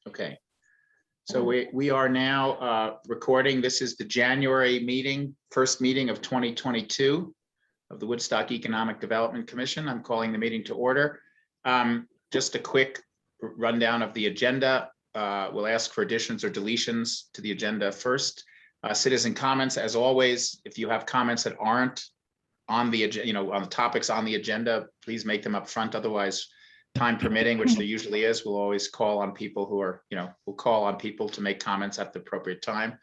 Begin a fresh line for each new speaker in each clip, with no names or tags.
Okay, so we are now recording. This is the January meeting, first meeting of 2022 of the Woodstock Economic Development Commission. I'm calling the meeting to order. Just a quick rundown of the agenda. We'll ask for additions or deletions to the agenda first. Citizen comments, as always, if you have comments that aren't on the agenda, on the topics on the agenda, please make them up front. Otherwise, time permitting, which there usually is, we'll always call on people who are, we'll call on people to make comments at the appropriate time.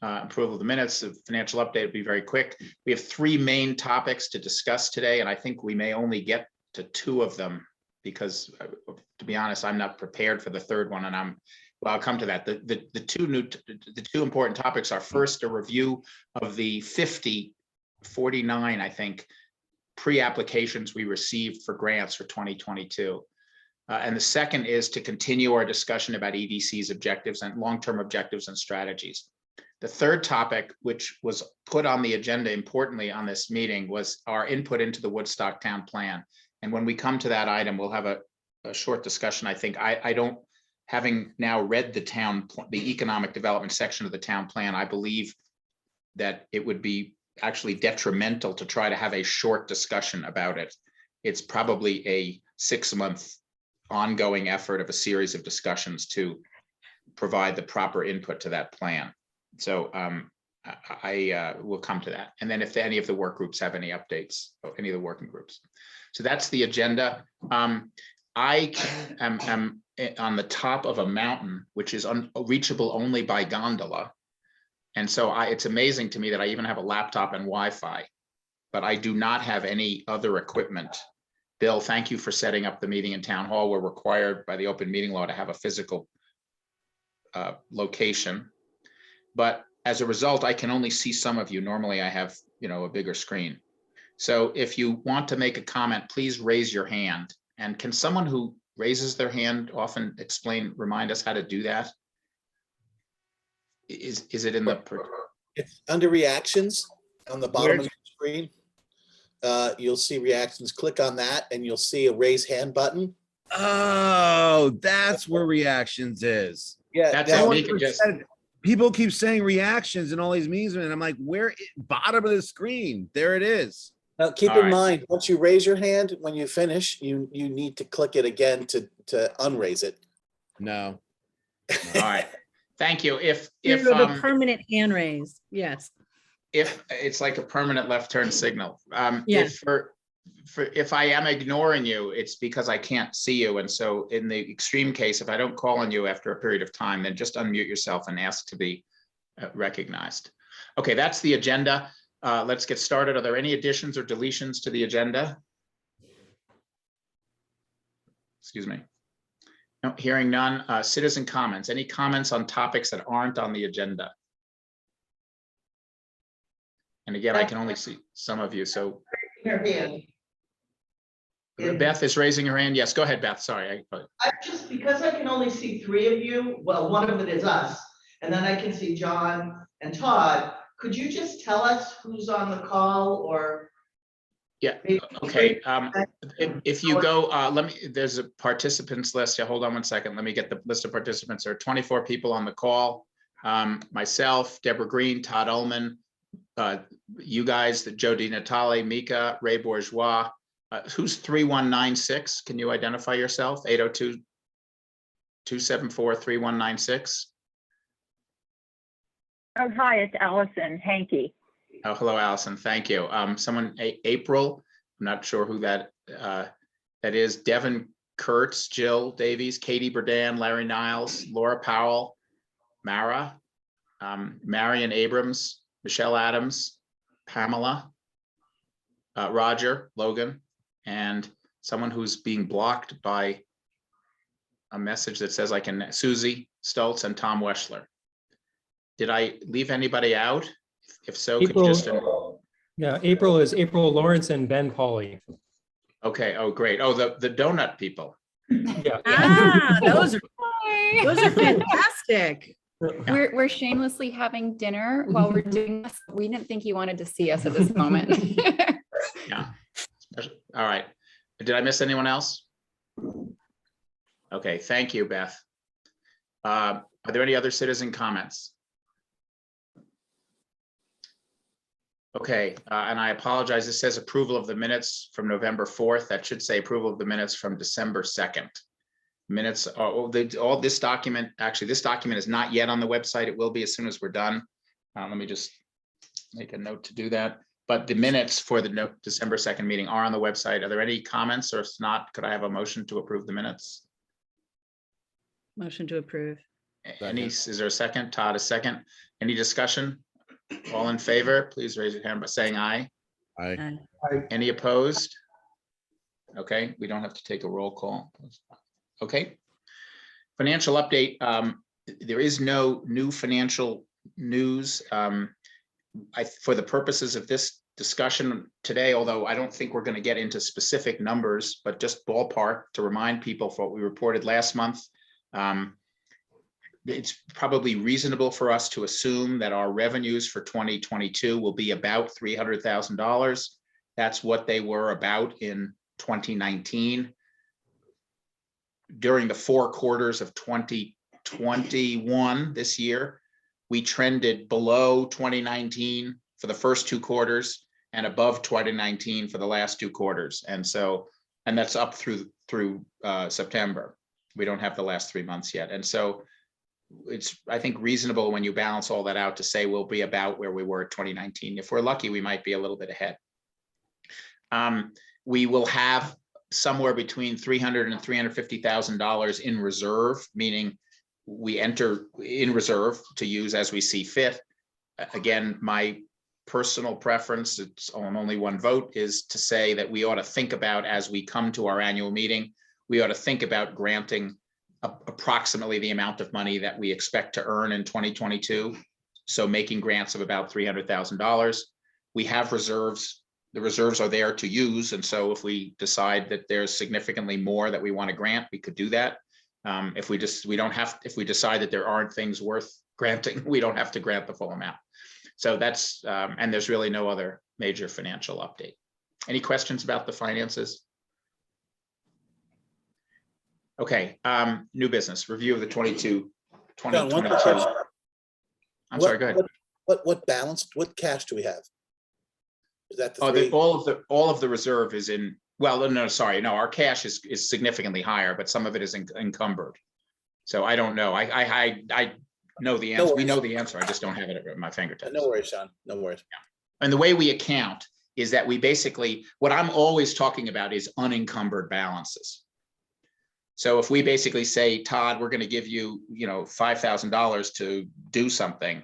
Approval of the minutes, the financial update will be very quick. We have three main topics to discuss today, and I think we may only get to two of them because, to be honest, I'm not prepared for the third one, and I'll come to that. The two important topics are first a review of the 49, I think, pre-applications we received for grants for 2022. And the second is to continue our discussion about EDC's objectives and long-term objectives and strategies. The third topic, which was put on the agenda importantly on this meeting, was our input into the Woodstock Town Plan. And when we come to that item, we'll have a short discussion. I think I don't, having now read the economic development section of the town plan, I believe that it would be actually detrimental to try to have a short discussion about it. It's probably a 6-month ongoing effort of a series of discussions to provide the proper input to that plan. So I will come to that. And then if any of the work groups have any updates, any of the working groups. So that's the agenda. I am on the top of a mountain, which is reachable only by gondola. And so it's amazing to me that I even have a laptop and Wi-Fi, but I do not have any other equipment. Bill, thank you for setting up the meeting in Town Hall. We're required by the open meeting law to have a physical location. But as a result, I can only see some of you. Normally I have, a bigger screen. So if you want to make a comment, please raise your hand. And can someone who raises their hand often remind us how to do that? Is it in the?
It's under reactions on the bottom of the screen. You'll see reactions. Click on that and you'll see a raise hand button.
Oh, that's where reactions is.
Yeah,
that's
people keep saying reactions and all these memes, and I'm like, where? Bottom of the screen. There it is.
Now keep in mind, once you raise your hand, when you finish, you need to click it again to unraise it.
No.
All right. Thank you. If
the permanent hand raise, yes.
If it's like a permanent left turn signal.
Yes.
If I am ignoring you, it's because I can't see you. And so in the extreme case, if I don't call on you after a period of time, then just unmute yourself and ask to be recognized. Okay, that's the agenda. Let's get started. Are there any additions or deletions to the agenda? Excuse me. No, hearing none. Citizen comments. Any comments on topics that aren't on the agenda? And again, I can only see some of you. So
her hand.
Beth is raising her hand. Yes, go ahead, Beth. Sorry.
I just, because I can only see 3 of you, well, one of it is us, and then I can see John and Todd. Could you just tell us who's on the call or?
Yeah, okay. If you go, there's a participants list. Yeah, hold on one second. Let me get the list of participants. There are 24 people on the call. Myself, Deborah Green, Todd Ullman, you guys, Joe DiNatale, Mika, Ray Bourgeois. Who's 3196? Can you identify yourself? 802-274-3196.
Oh, hi, it's Allison Hankey.
Oh, hello, Allison. Thank you. Someone, April, I'm not sure who that is. Devin Kurtz, Jill Davies, Katie Berdan, Larry Niles, Laura Powell, Mara, Marion Abrams, Michelle Adams, Pamela, Roger, Logan, and someone who's being blocked by a message that says Susie Stoltz and Tom Weschler. Did I leave anybody out? If so, could you just?
Yeah, April is April Lawrence and Ben Pauley.
Okay. Oh, great. Oh, the donut people.
Yeah.
Those are fantastic.
We're shamelessly having dinner while we're doing this. We didn't think you wanted to see us at this moment.
Yeah. All right. Did I miss anyone else? Okay. Thank you, Beth. Are there any other citizen comments? Okay, and I apologize. This says approval of the minutes from November 4th. That should say approval of the minutes from December 2nd. Minutes, all this document, actually, this document is not yet on the website. It will be as soon as we're done. Let me just make a note to do that. But the minutes for the December 2nd meeting are on the website. Are there any comments, or if not, could I have a motion to approve the minutes?
Motion to approve.
Any, is there a second? Todd, a second. Any discussion? All in favor, please raise your hand by saying aye.
Aye.
Any opposed? Okay, we don't have to take a roll call. Okay. Financial update. There is no new financial news. For the purposes of this discussion today, although I don't think we're going to get into specific numbers, but just ballpark to remind people for what we reported last month. It's probably reasonable for us to assume that our revenues for 2022 will be about $300,000. That's what they were about in 2019. During the 4 quarters of 2021, this year, we trended below 2019 for the first 2 quarters and above 2019 for the last 2 quarters. And that's up through September. We don't have the last 3 months yet. And so it's, I think, reasonable when you balance all that out to say we'll be about where we were at 2019. If we're lucky, we might be a little bit ahead. We will have somewhere between $300,000 and $350,000 in reserve, meaning we enter in reserve to use as we see fit. Again, my personal preference, it's on only one vote, is to say that we ought to think about, as we come to our annual meeting, we ought to think about granting approximately the amount of money that we expect to earn in 2022. So making grants of about $300,000. We have reserves. The reserves are there to use. And so if we decide that there's significantly more that we want to grant, we could do that. If we decide that there aren't things worth granting, we don't have to grant the full amount. So that's, and there's really no other major financial update. Any questions about the finances? Okay, new business, review of the 2022.
John, one quick question.
I'm sorry, go ahead.
What balance, what cash do we have? Is that the three?
All of the reserve is in, well, no, sorry, no, our cash is significantly higher, but some of it is encumbered. So I don't know. I know the answer. We know the answer. I just don't have it at my fingertips.
No worries, Sean. No worries.
Yeah. And the way we account is that we basically, what I'm always talking about is unencumbered balances. So if we basically say, Todd, we're going to give you, $5,000 to do something,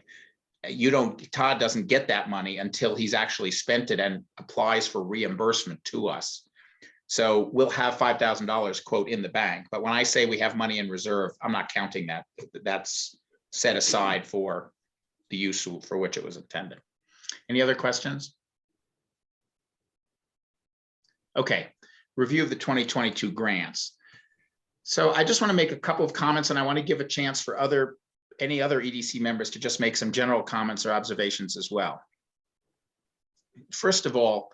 Todd doesn't get that money until he's actually spent it and applies for reimbursement to us. So we'll have $5,000 quote in the bank. But when I say we have money in reserve, I'm not counting that. That's set aside for the use for which it was intended. Any other questions? Okay, review of the 2022 grants. So I just want to make a couple of comments, and I want to give a chance for any other EDC members to just make some general comments or observations as well. First of all,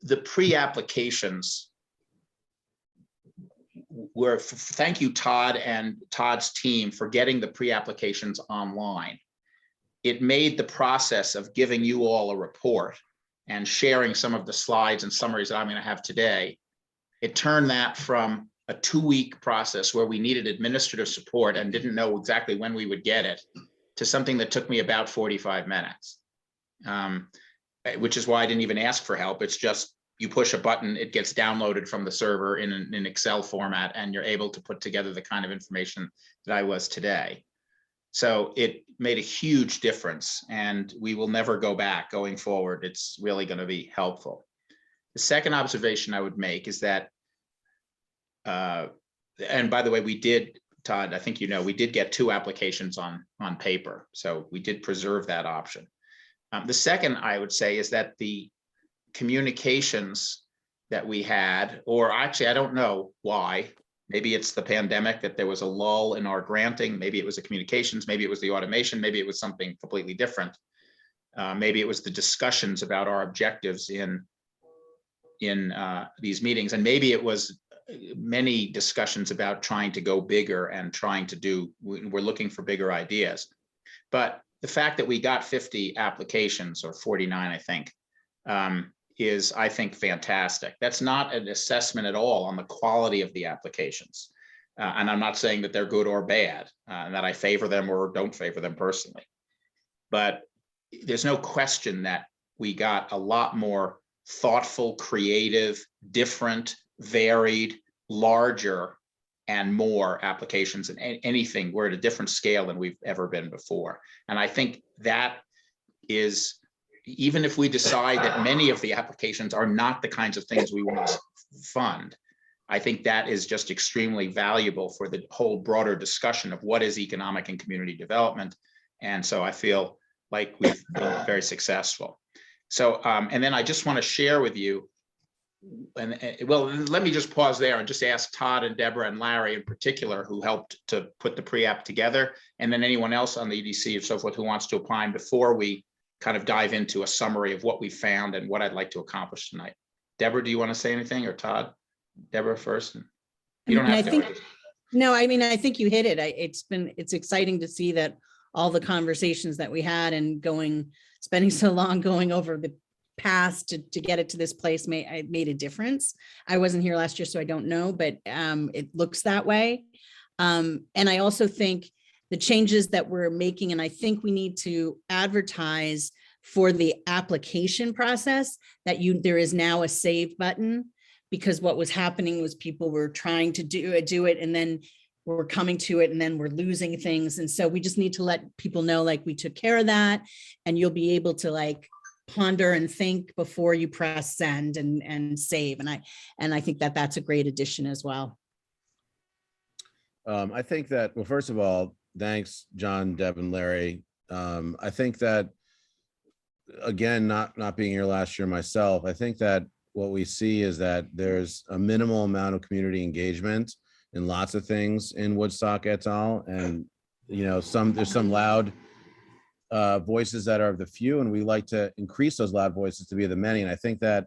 the pre-applications were, thank you, Todd and Todd's team, for getting the pre-applications online. It made the process of giving you all a report and sharing some of the slides and summaries that I'm going to have today. It turned that from a 2-week process where we needed administrative support and didn't know exactly when we would get it, to something that took me about 45 minutes, which is why I didn't even ask for help. It's just, you push a button, it gets downloaded from the server in an Excel format, and you're able to put together the kind of information that I was today. So it made a huge difference, and we will never go back going forward. It's really going to be helpful. The second observation I would make is that, and by the way, we did, Todd, I think we did get 2 applications on paper. So we did preserve that option. The second I would say is that the communications that we had, or actually, I don't know why, maybe it's the pandemic, that there was a lull in our granting. Maybe it was the communications, maybe it was the automation, maybe it was something completely different. Maybe it was the discussions about our objectives in these meetings, and maybe it was many discussions about trying to go bigger and trying to do, we're looking for bigger ideas. But the fact that we got 50 applications, or 49, I think, is, I think, fantastic. That's not an assessment at all on the quality of the applications. And I'm not saying that they're good or bad, and that I favor them or don't favor them personally. But there's no question that we got a lot more thoughtful, creative, different, varied, larger, and more applications than anything. We're at a different scale than we've ever been before. And I think that is, even if we decide that many of the applications are not the kinds of things we want to fund, I think that is just extremely valuable for the whole broader discussion of what is economic and community development. And so I feel like we've been very successful. So, and then I just want to share with you, and well, let me just pause there and just ask Todd and Deborah and Larry in particular, who helped to put the pre-app together, and then anyone else on the EDC and so forth who wants to opine before we kind of dive into a summary of what we found and what I'd like to accomplish tonight. Deborah, do you want to say anything, or Todd? Deborah first. You don't have to.
No, I mean, I think you hit it. It's exciting to see that all the conversations that we had and spending so long going over the past to get it to this place made a difference. I wasn't here last year, so I don't know, but it looks that way. And I also think the changes that we're making, and I think we need to advertise for the application process that there is now a save button, because what was happening was people were trying to do it and then we're coming to it and then we're losing things. And so we just need to let people know, like, we took care of that, and you'll be able to like ponder and think before you press send and save. And I think that that's a great addition as well.
I think that, well, first of all, thanks, John, Deb, and Larry. I think that, again, not being here last year myself, I think that what we see is that there's a minimal amount of community engagement in lots of things in Woodstock et al. And, you know, there's some loud voices that are of the few, and we like to increase those loud voices to be the many. And I think that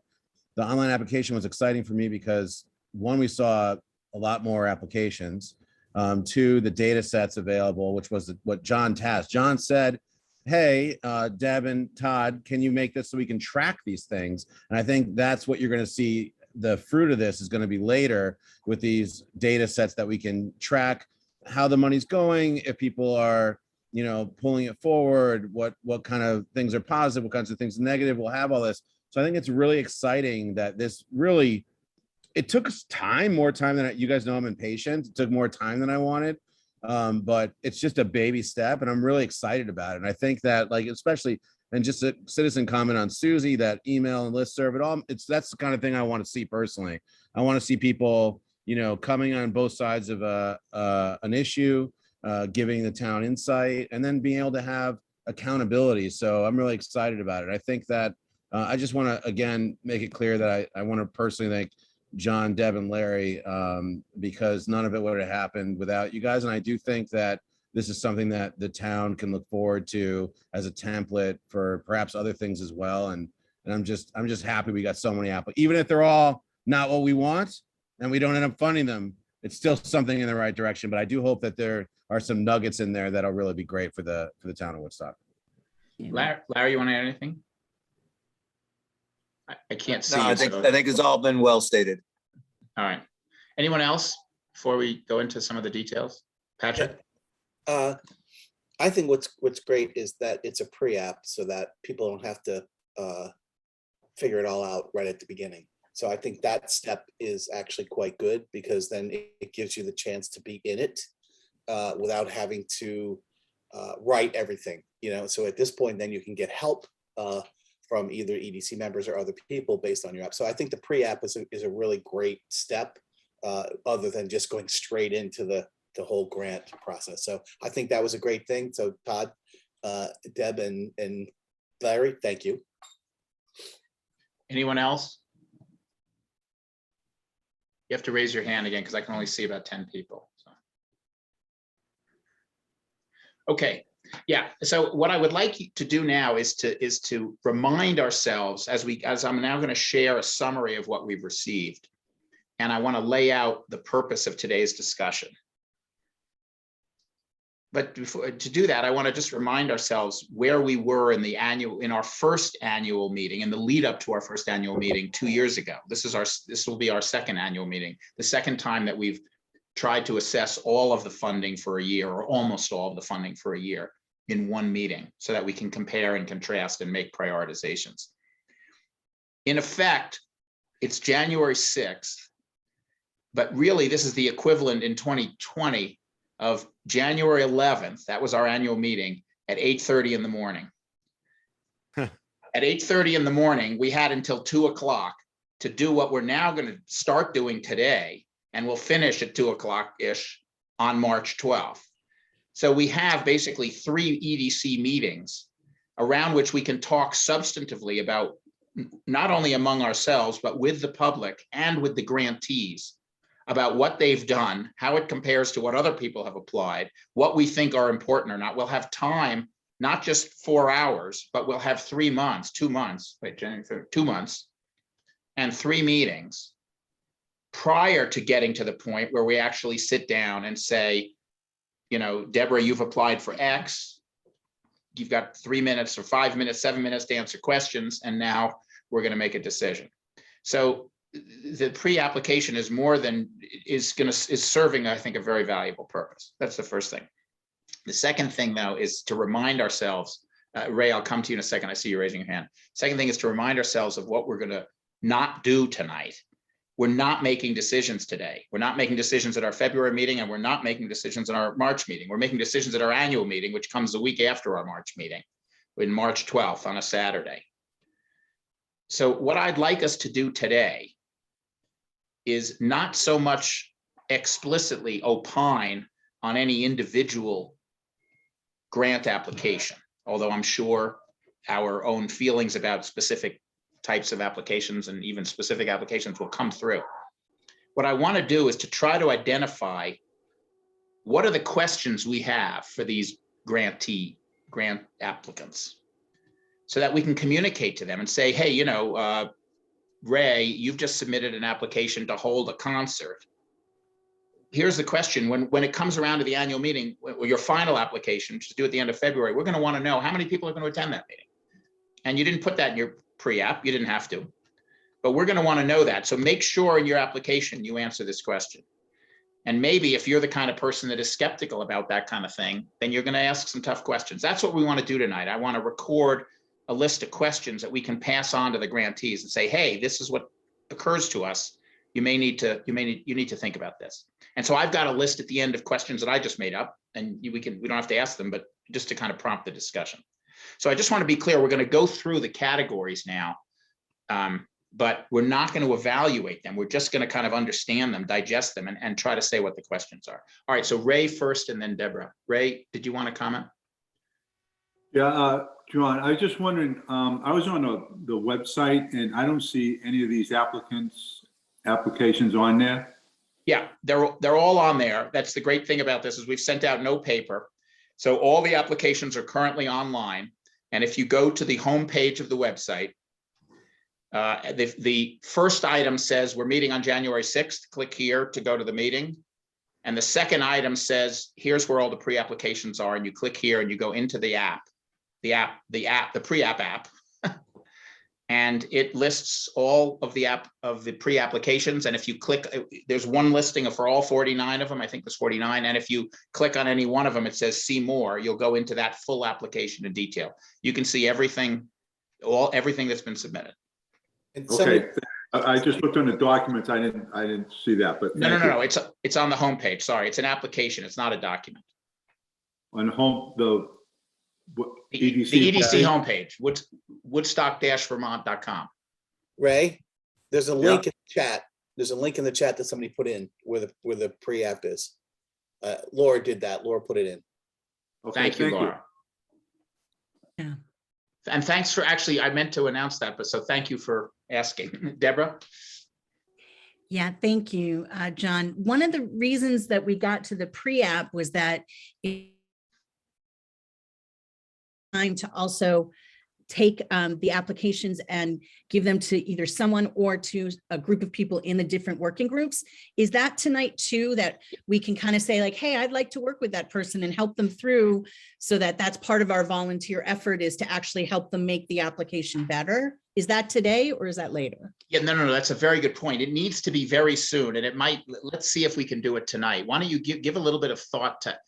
the online application was exciting for me because, one, we saw a lot more applications. Two, the data sets available, which was what John tasked. John said, hey, Deb and Todd, can you make this so we can track these things? And I think that's what you're going to see. The fruit of this is going to be later with these data sets that we can track how the money's going, if people are, you know, pulling it forward, what kind of things are positive, what kinds of things are negative. We'll have all this. So I think it's really exciting that this really, it took us time, more time than you guys know. I'm impatient. It took more time than I wanted. But it's just a baby step, and I'm really excited about it. And I think that, like, especially, and just a citizen comment on Susie, that email and listserv, that's the kind of thing I want to see personally. I want to see people, you know, coming on both sides of an issue, giving the town insight, and then being able to have accountability. So I'm really excited about it. I think that I just want to, again, make it clear that I want to personally thank John, Deb, and Larry, because none of it would have happened without you guys. And I do think that this is something that the town can look forward to as a template for perhaps other things as well. And I'm just happy we got so many applicants, even if they're all not what we want and we don't end up funding them, it's still something in the right direction. But I do hope that there are some nuggets in there that'll really be great for the town of Woodstock.
Larry, you want to add anything? I can't see.
No, I think it's all been well stated.
All right. Anyone else before we go into some of the details? Patrick?
I think what's great is that it's a pre-app so that people don't have to figure it all out right at the beginning. So I think that step is actually quite good, because then it gives you the chance to be in it without having to write everything, you know. So at this point, then you can get help from either EDC members or other people based on your app. So I think the pre-app is a really great step, other than just going straight into the whole grant process. So I think that was a great thing. So Todd, Deb, and Larry, thank you.
Anyone else? You have to raise your hand again, because I can only see about 10 people. So. Okay. Yeah, so what I would like to do now is to remind ourselves, as I'm now going to share a summary of what we've received, and I want to lay out the purpose of today's discussion. But to do that, I want to just remind ourselves where we were in our first annual meeting, in the lead up to our first annual meeting 2 years ago. This will be our second annual meeting, the second time that we've tried to assess all of the funding for a year, or almost all of the funding for a year, in one meeting, so that we can compare and contrast and make prioritizations. In effect, it's January 6th, but really this is the equivalent in 2020 of January 11th. That was our annual meeting at 8:30 in the morning.
Huh.
At 8:30 in the morning, we had until 2 o'clock to do what we're now going to start doing today, and we'll finish at 2 o'clock-ish on March 12th. So we have basically 3 EDC meetings around which we can talk substantively about, not only among ourselves, but with the public and with the grantees, about what they've done, how it compares to what other people have applied, what we think are important or not. We'll have time, not just 4 hours, but we'll have 3 months, 2 months, wait, January 3rd, 2 months, and 3 meetings prior to getting to the point where we actually sit down and say, you know, Deborah, you've applied for X. You've got 3 minutes or 5 minutes, 7 minutes to answer questions, and now we're going to make a decision. So the pre-application is serving, I think, a very valuable purpose. That's the first thing. The second thing, though, is to remind ourselves, Ray, I'll come to you in a second. I see you raising your hand. Second thing is to remind ourselves of what we're going to not do tonight. We're not making decisions today. We're not making decisions at our February meeting, and we're not making decisions in our March meeting. We're making decisions at our annual meeting, which comes a week after our March meeting, in March 12th on a Saturday. So what I'd like us to do today is not so much explicitly opine on any individual grant application, although I'm sure our own feelings about specific types of applications and even specific applications will come through. What I want to do is to try to identify what are the questions we have for these grant applicants, so that we can communicate to them and say, hey, you know, Ray, you've just submitted an application to hold a concert. Here's the question. When it comes around to the annual meeting, or your final application, which is due at the end of February, we're going to want to know how many people are going to attend that meeting. And you didn't put that in your pre-app. You didn't have to. But we're going to want to know that. So make sure in your application you answer this question. And maybe if you're the kind of person that is skeptical about that kind of thing, then you're going to ask some tough questions. That's what we want to do tonight. I want to record a list of questions that we can pass on to the grantees and say, hey, this is what occurs to us. You need to think about this. And so I've got a list at the end of questions that I just made up, and we don't have to ask them, but just to kind of prompt the discussion. So I just want to be clear, we're going to go through the categories now, but we're not going to evaluate them. We're just going to kind of understand them, digest them, and try to say what the questions are. All right, so Ray first and then Deborah. Ray, did you want to comment?
Yeah, John, I was just wondering, I was on the website and I don't see any of these applications on there.
Yeah, they're all on there. That's the great thing about this, is we've sent out no paper. So all the applications are currently online. And if you go to the homepage of the website, the first item says we're meeting on January 6th. Click here to go to the meeting. And the second item says, here's where all the pre-applications are. And you click here and you go into the app, the pre-app app. And it lists all of the pre-applications. And if you click, there's one listing for all 49 of them. I think there's 49. And if you click on any one of them, it says see more. You'll go into that full application in detail. You can see everything that's been submitted.
And
Okay, I just looked on the documents. I didn't see that, but
No. It's on the homepage. Sorry, it's an application. It's not a document.
On the EDC,
The EDC homepage, Woodstock-Vermont.com.
Ray, there's a link in the chat. There's a link in the chat that somebody put in where the pre-app is. Laura did that. Laura put it in.
Okay,
Thank you, Laura.
Yeah.
And thanks for I meant to announce that, but so thank you for asking. Deborah?
Yeah, thank you, John. One of the reasons that we got to the pre-app was that time to also take the applications and give them to either someone or to a group of people in the different working groups. Is that tonight too, that we can kind of say like, hey, I'd like to work with that person and help them through, so that that's part of our volunteer effort, is to actually help them make the application better? Is that today or is that later?
Yeah, no, that's a very good point. It needs to be very soon, and it might, let's see if we can do it tonight. Why don't you give a little bit of thought to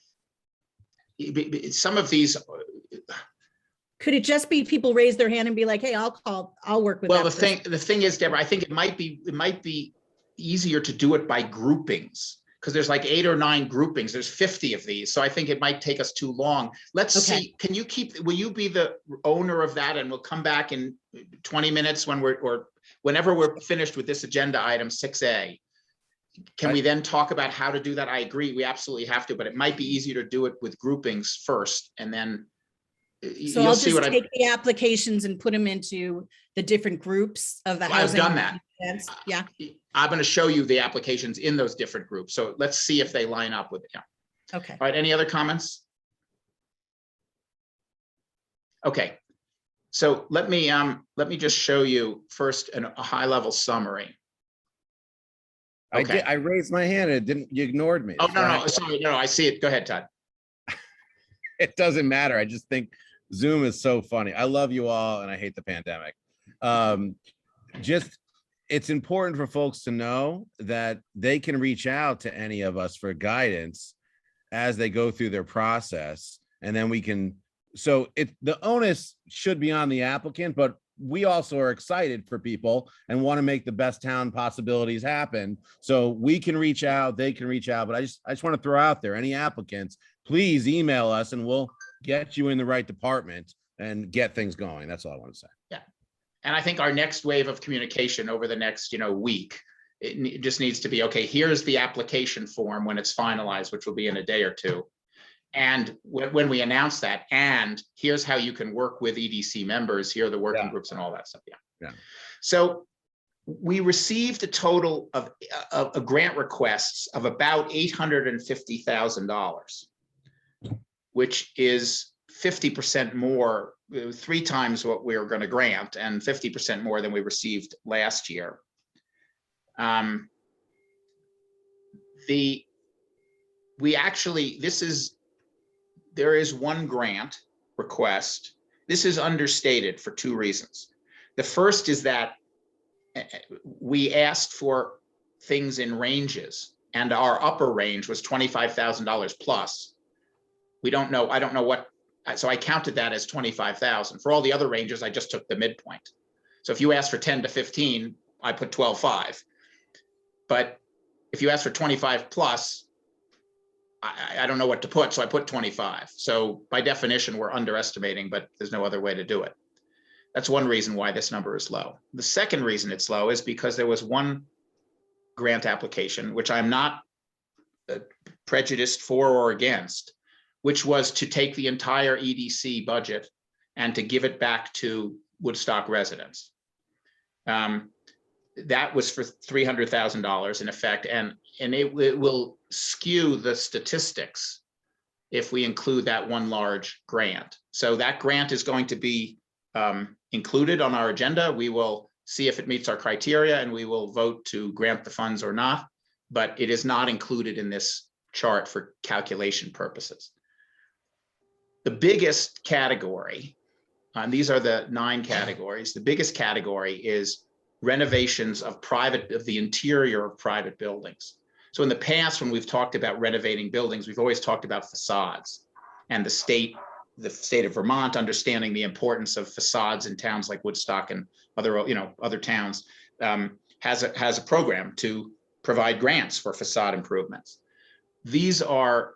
some of these.
Could it just be people raise their hand and be like, hey, I'll work with
Well,
that person?
the thing is, Deborah, I think it might be easier to do it by groupings, because there's like 8 or 9 groupings. There's 50 of these. So I think it might take us too long. Let's
Okay.
see, will you be the owner of that? And we'll come back in 20 minutes when whenever we're finished with this agenda item 6A. Can we then talk about how to do that? I agree, we absolutely have to, but it might be easier to do it with groupings first, and then
So
you'll
I'll
see
just
what
take the applications and put them into the different groups of the
I've
housing.
done that.
events. Yeah,
I'm going to show you the applications in those different groups. So let's see if they line up with it. Yeah.
okay.
All right, any other comments? Okay, so let me just show you first a high level summary. Okay.
I raised my hand and it didn't, you ignored me.
Oh,
That's why
no, sorry, no, I see it. Go ahead, Todd.
it doesn't matter. I just think Zoom is so funny. I love you all and I hate the pandemic. Just, it's important for folks to know that they can reach out to any of us for guidance as they go through their process. And then we can, so the onus should be on the applicant, but we also are excited for people and want to make the best town possibilities happen. So we can reach out, they can reach out, but I just want to throw out there, any applicants, please email us and we'll get you in the right department and get things going. That's all I want to say.
Yeah. And I think our next wave of communication over the next, week, it just needs to be, okay, here's the application form when it's finalized, which will be in a day or two. And when we announce that, and here's how you can work with EDC members, here are the working groups and all that stuff.
Yeah.
So we received a total of grant requests of about $850,000, which is 50% more, 3 times what we were going to grant, and 50% more than we received last year. There is one grant request. This is understated for 2 reasons. The first is that we asked for things in ranges, and our upper range was $25,000 plus. I don't know what, so I counted that as 25,000. For all the other ranges, I just took the midpoint. So if you asked for 10 to 15, I put 12.5. But if you ask for 25 plus, I don't know what to put, so I put 25. So by definition, we're underestimating, but there's no other way to do it. That's one reason why this number is low. The second reason it's low is because there was one grant application, which I'm not prejudiced for or against, which was to take the entire EDC budget and to give it back to Woodstock residents. That was for $300,000 in effect, and it will skew the statistics if we include that one large grant. So that grant is going to be included on our agenda. We will see if it meets our criteria and we will vote to grant the funds or not, but it is not included in this chart for calculation purposes. The biggest category, and these are the 9 categories, the biggest category is renovations of the interior of private buildings. So in the past, when we've talked about renovating buildings, we've always talked about facades, and the state of Vermont, understanding the importance of facades in towns like Woodstock and other towns, has a program to provide grants for facade improvements. These are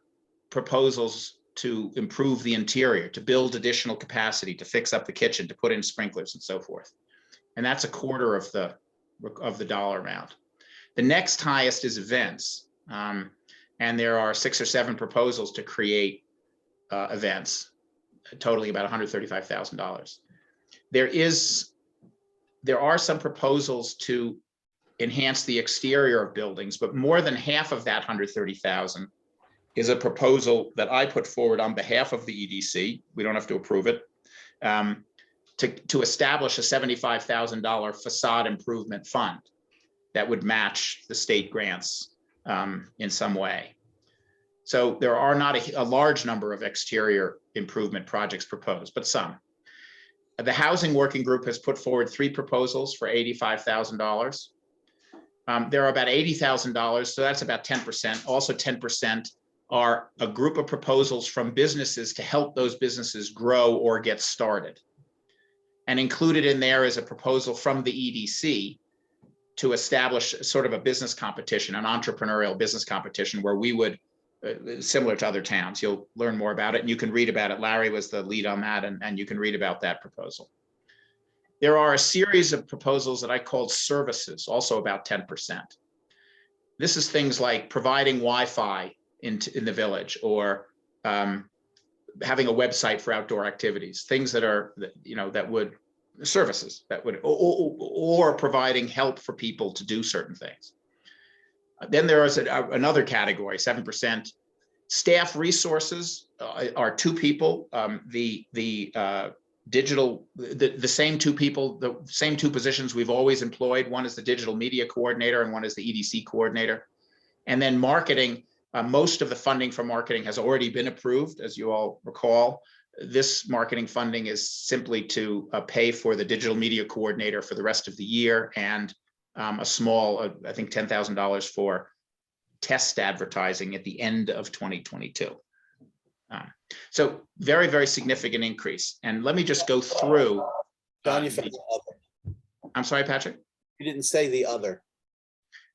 proposals to improve the interior, to build additional capacity, to fix up the kitchen, to put in sprinklers and so forth. And that's a quarter of the dollar amount. The next highest is events. And there are 6 or 7 proposals to create events, totaling about $135,000. There are some proposals to enhance the exterior of buildings, but more than half of that 130,000 is a proposal that I put forward on behalf of the EDC. We don't have to approve it. to establish a $75,000 facade improvement fund that would match the state grants in some way. So there are not a large number of exterior improvement projects proposed, but some. The Housing Working Group has put forward 3 proposals for $85,000. There are about $80,000, so that's about 10%. Also 10% are a group of proposals from businesses to help those businesses grow or get started. And included in there is a proposal from the EDC to establish sort of a business competition, an entrepreneurial business competition where we would, similar to other towns, you'll learn more about it and you can read about it. Larry was the lead on that, and you can read about that proposal. There are a series of proposals that I called services, also about 10%. This is things like providing Wi-Fi in the village, or having a website for outdoor activities, things that are, that would, services that would, or providing help for people to do certain things. Then there is another category, 7%. Staff resources are 2 people. The same 2 people, the same 2 positions we've always employed. One is the digital media coordinator and one is the EDC coordinator. And then marketing, most of the funding for marketing has already been approved, as you all recall. This marketing funding is simply to pay for the digital media coordinator for the rest of the year, and a small, I think $10,000 for test advertising at the end of 2022. So very, very significant increase. And let me just go through.
John, you forgot the other.
I'm sorry, Patrick?
You didn't say the other.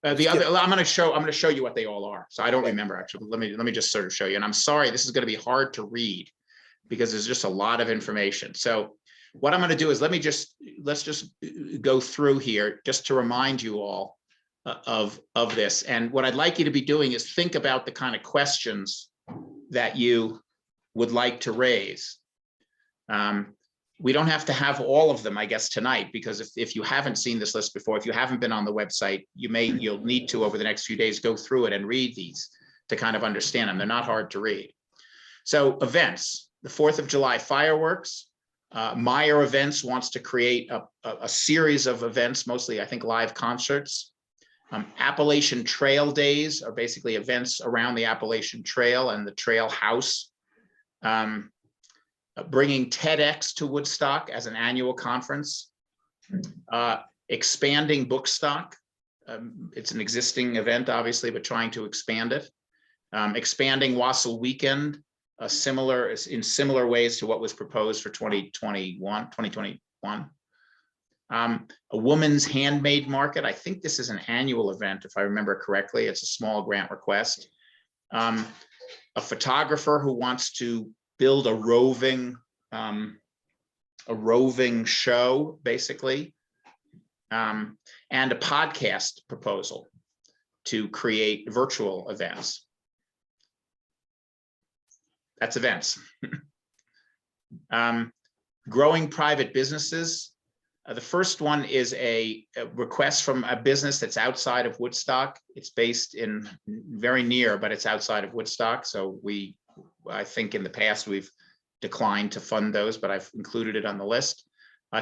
The other, I'm going to show you what they all are. So I don't remember actually. Let me just sort of show you. And I'm sorry, this is going to be hard to read because there's just a lot of information. So what I'm going to do is let's just go through here just to remind you all of this. And what I'd like you to be doing is think about the kind of questions that you would like to raise. We don't have to have all of them, I guess, tonight, because if you haven't seen this list before, if you haven't been on the website, you'll need to, over the next few days, go through it and read these to kind of understand them. They're not hard to read. So events, the 4th of July fireworks. Meyer Events wants to create a series of events, mostly, I think, live concerts. Appalachian Trail Days are basically events around the Appalachian Trail and the Trail House. Bringing TEDx to Woodstock as an annual conference. Expanding Bookstock. It's an existing event, obviously, but trying to expand it. Expanding Wassail Weekend, in similar ways to what was proposed for 2021. A woman's handmade market. I think this is an annual event, if I remember correctly. It's a small grant request. A photographer who wants to build a roving show, basically, and a podcast proposal to create virtual events. That's events. Growing private businesses. The first one is a request from a business that's outside of Woodstock. It's based in very near, but it's outside of Woodstock. So I think in the past we've declined to fund those, but I've included it on the list.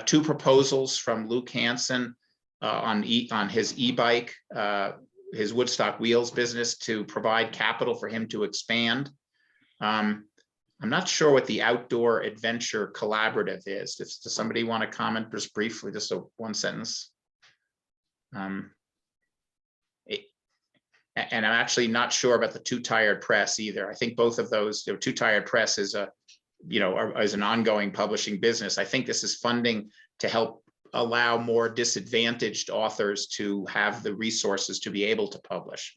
2 proposals from Luke Hansen on his e-bike, his Woodstock Wheels business, to provide capital for him to expand. I'm not sure what the Outdoor Adventure Collaborative is. Does somebody want to comment just briefly, just one sentence? And I'm actually not sure about the Two Tired Press either. I think both of those, Two Tired Press is is an ongoing publishing business. I think this is funding to help allow more disadvantaged authors to have the resources to be able to publish.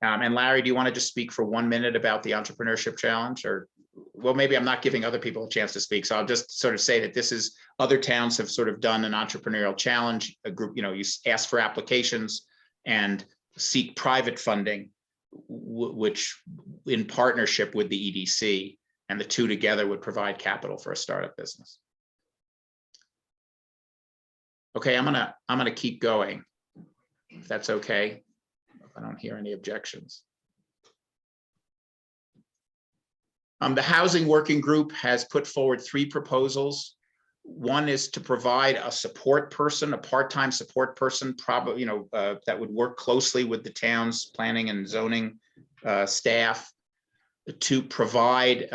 And Larry, do you want to just speak for 1 minute about the Entrepreneurship Challenge? Or, well, maybe I'm not giving other people a chance to speak. So I'll just sort of say that this is, other towns have sort of done an entrepreneurial challenge. A group, you ask for applications and seek private funding, which in partnership with the EDC, and the 2 together would provide capital for a startup business. Okay, I'm gonna keep going, if that's okay. I don't hear any objections. The Housing Working Group has put forward 3 proposals One is to provide a support person, a part-time support person, probably, that would work closely with the town's planning and zoning staff to provide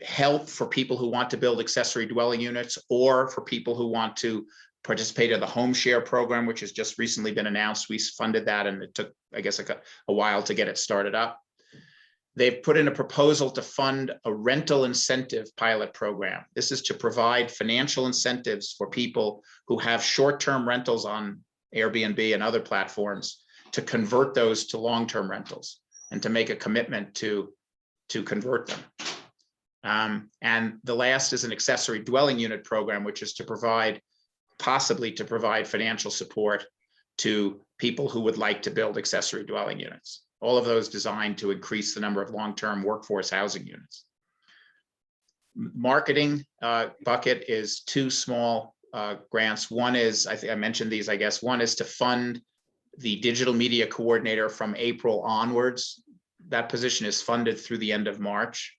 help for people who want to build accessory dwelling units, or for people who want to participate in the home share program, which has just recently been announced. We funded that, and it took, I guess, a while to get it started up. They've put in a proposal to fund a rental incentive pilot program. This is to provide financial incentives for people who have short-term rentals on Airbnb and other platforms to convert those to long-term rentals, and to make a commitment to convert them. And the last is an accessory dwelling unit program, which is to possibly provide financial support to people who would like to build accessory dwelling units. All of those designed to increase the number of long-term workforce housing units. Marketing bucket is two small grants. One is, I think I mentioned these, I guess. One is to fund the digital media coordinator from April onwards. That position is funded through the end of March,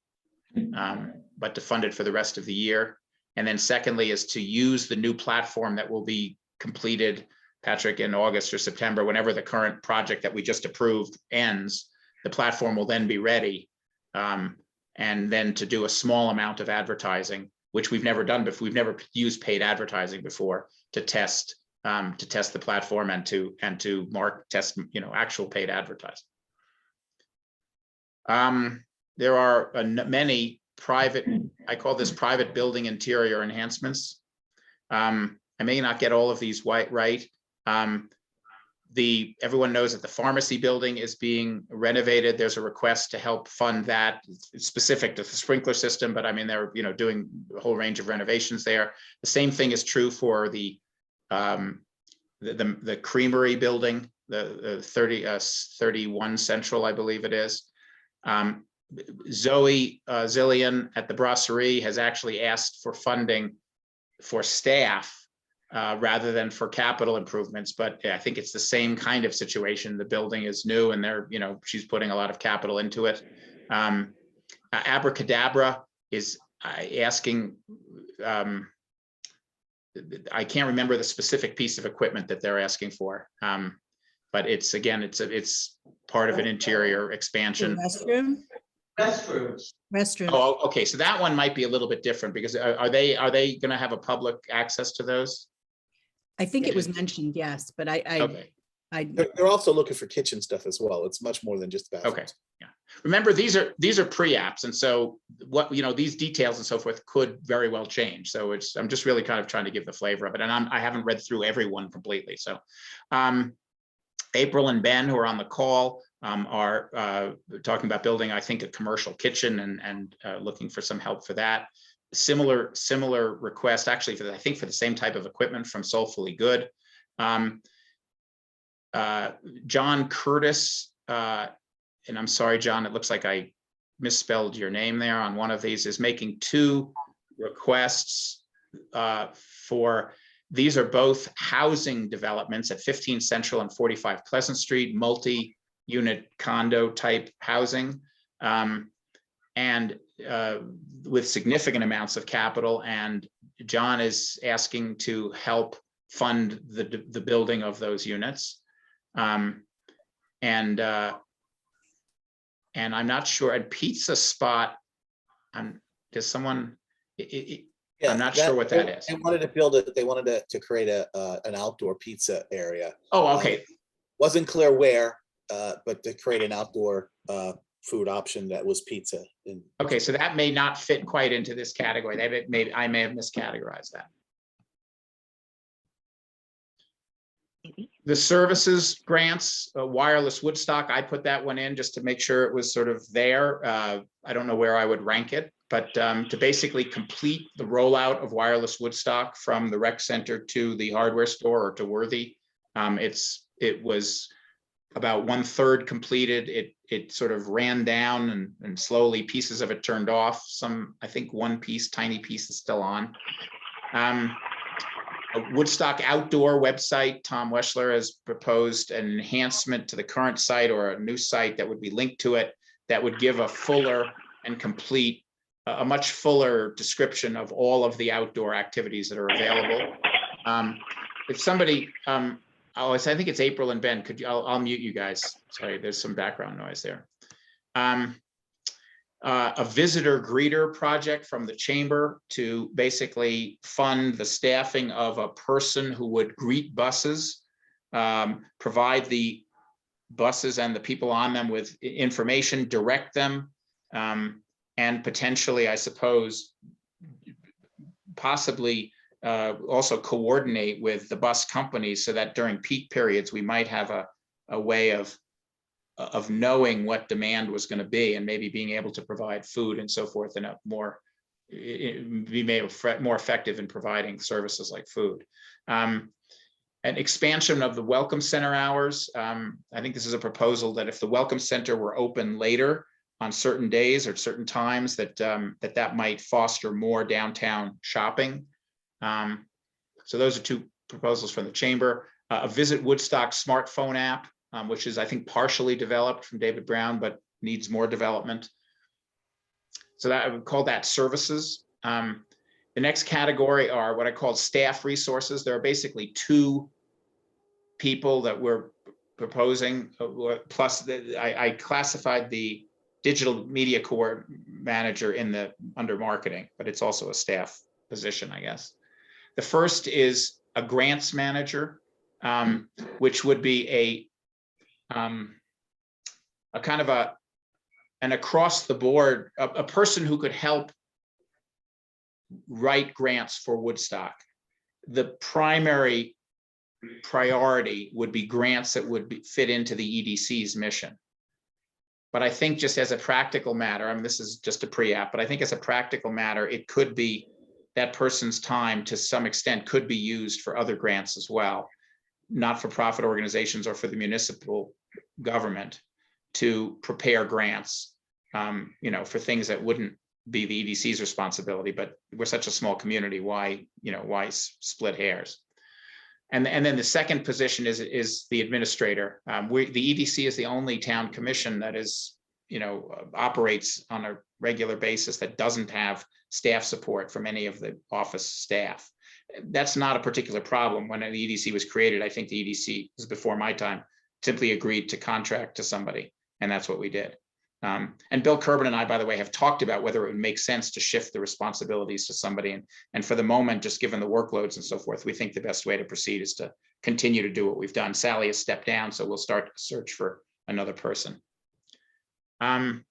but to fund it for the rest of the year. And then secondly is to use the new platform that will be completed, Patrick, in August or September, whenever the current project that we just approved ends. The platform will then be ready, and then to do a small amount of advertising, which we've never done before. We've never used paid advertising before to test the platform and to test actual paid advertising. There are many private, I call this private building interior enhancements. I may not get all of these right. Everyone knows that the pharmacy building is being renovated. There's a request to help fund that. It's specific to the sprinkler system, but I mean, they're doing a whole range of renovations there. The same thing is true for the creamery building, the 31 Central, I believe it is. Zoe Zillion at the Brasserie has actually asked for funding for staff rather than for capital improvements, but I think it's the same kind of situation. The building is new, and she's putting a lot of capital into it. Abracadabra is asking, I can't remember the specific piece of equipment that they're asking for, but it's part of an interior expansion.
Restrooms.
Oh, okay. So that one might be a little bit different, because are they going to have a public access to those?
I think it was mentioned, yes, but
Okay.
They're also looking for kitchen stuff as well. It's much more than just bathrooms.
Okay. Yeah. Remember, these are pre-apps, and so these details and so forth could very well change. So I'm just really kind of trying to give the flavor of it, and I haven't read through everyone completely. So April and Ben, who are on the call, are talking about building, I think, a commercial kitchen and looking for some help for that. Similar request, actually, for the same type of equipment from Soulfully Good. John Curtis, and I'm sorry, John, it looks like I misspelled your name there on one of these, is making two requests for. These are both housing developments at 15 Central and 45 Pleasant Street, multi-unit condo type housing, and with significant amounts of capital. And John is asking to help fund the building of those units. And I'm not sure. At Pizza Spot, does someone? I'm not sure what that is.
They wanted to build it. They wanted to create an outdoor pizza area.
Oh, okay.
Wasn't clear where, but to create an outdoor food option that was pizza.
Okay, so that may not fit quite into this category. I may have miscategorized that. The services grants, wireless Woodstock, I put that one in just to make sure it was sort of there. I don't know where I would rank it, but to basically complete the rollout of wireless Woodstock from the rec center to the hardware store or to Worthy. It was about 1/3 completed. It sort of ran down and slowly pieces of it turned off. I think one tiny piece is still on. A Woodstock outdoor website, Tom Weschler has proposed an enhancement to the current site, or a new site that would be linked to it, that would give a fuller and complete a much fuller description of all of the outdoor activities that are available. If somebody, I think it's April and Ben, could you, I'll mute you guys. Sorry, there's some background noise there. A visitor greeter project from the chamber to basically fund the staffing of a person who would greet buses, provide the buses and the people on them with information, direct them, and potentially, I suppose, possibly also coordinate with the bus companies so that during peak periods, we might have a way of knowing what demand was going to be and maybe being able to provide food and so forth in a more, be made more effective in providing services like food. An expansion of the Welcome Center hours. I think this is a proposal that if the Welcome Center were open later on certain days or certain times, that might foster more downtown shopping. So those are two proposals from the chamber. A Visit Woodstock smartphone app, which is, I think, partially developed from David Brown, but needs more development. So that I would call that services. The next category are what I call staff resources. There are basically two people that we're proposing, plus I classified the digital media core manager under marketing, but it's also a staff position, I guess. The first is a grants manager, which would be a kind of an across the board, a person who could help write grants for Woodstock. The primary priority would be grants that would fit into the EDC's mission. But I think just as a practical matter, I mean, this is just a pre-app, but I think as a practical matter, it could be that person's time to some extent could be used for other grants as well, not-for-profit organizations or for the municipal government to prepare grants, for things that wouldn't be the EDC's responsibility, but we're such a small community, why split hairs? And then the second position is the administrator. The EDC is the only town commission that is, operates on a regular basis that doesn't have staff support from any of the office staff. That's not a particular problem. When the EDC was created, I think the EDC was before my time, simply agreed to contract to somebody, and that's what we did. And Bill Kerben and I, by the way, have talked about whether it would make sense to shift the responsibilities to somebody. And for the moment, just given the workloads and so forth, we think the best way to proceed is to continue to do what we've done. Sally has stepped down, so we'll start to search for another person. Then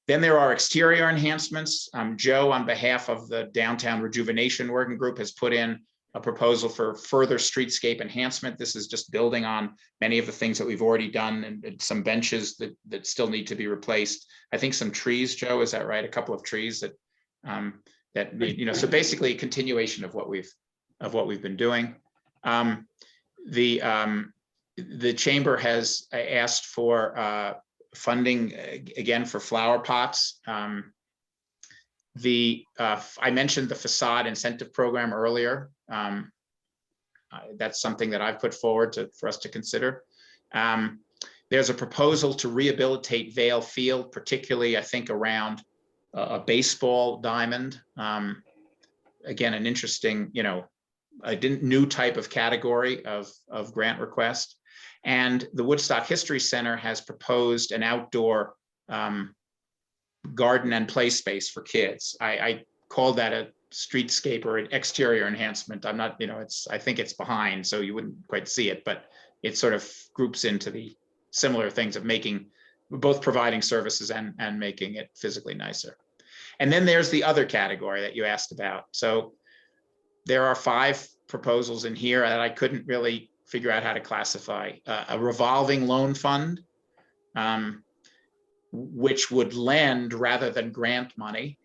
there are exterior enhancements. Joe, on behalf of the Downtown Rejuvenation Working Group, has put in a proposal for further streetscape enhancement. This is just building on many of the things that we've already done, and some benches that still need to be replaced. I think some trees, Joe, is that right? A couple of trees that need, so basically a continuation of what we've been doing. The chamber has asked for funding again for flower pots. I mentioned the facade incentive program earlier. That's something that I've put forward for us to consider. There's a proposal to rehabilitate Vale Field, particularly I think around a baseball diamond. Again, an interesting, a new type of category of grant request. And the Woodstock History Center has proposed an outdoor garden and play space for kids. I call that a streetscape or an exterior enhancement. I'm not, I think it's behind, so you wouldn't quite see it, but it sort of groups into the similar things of both providing services and making it physically nicer. And then there's the other category that you asked about. So there are 5 proposals in here that I couldn't really figure out how to classify. A revolving loan fund, which would lend rather than grant money.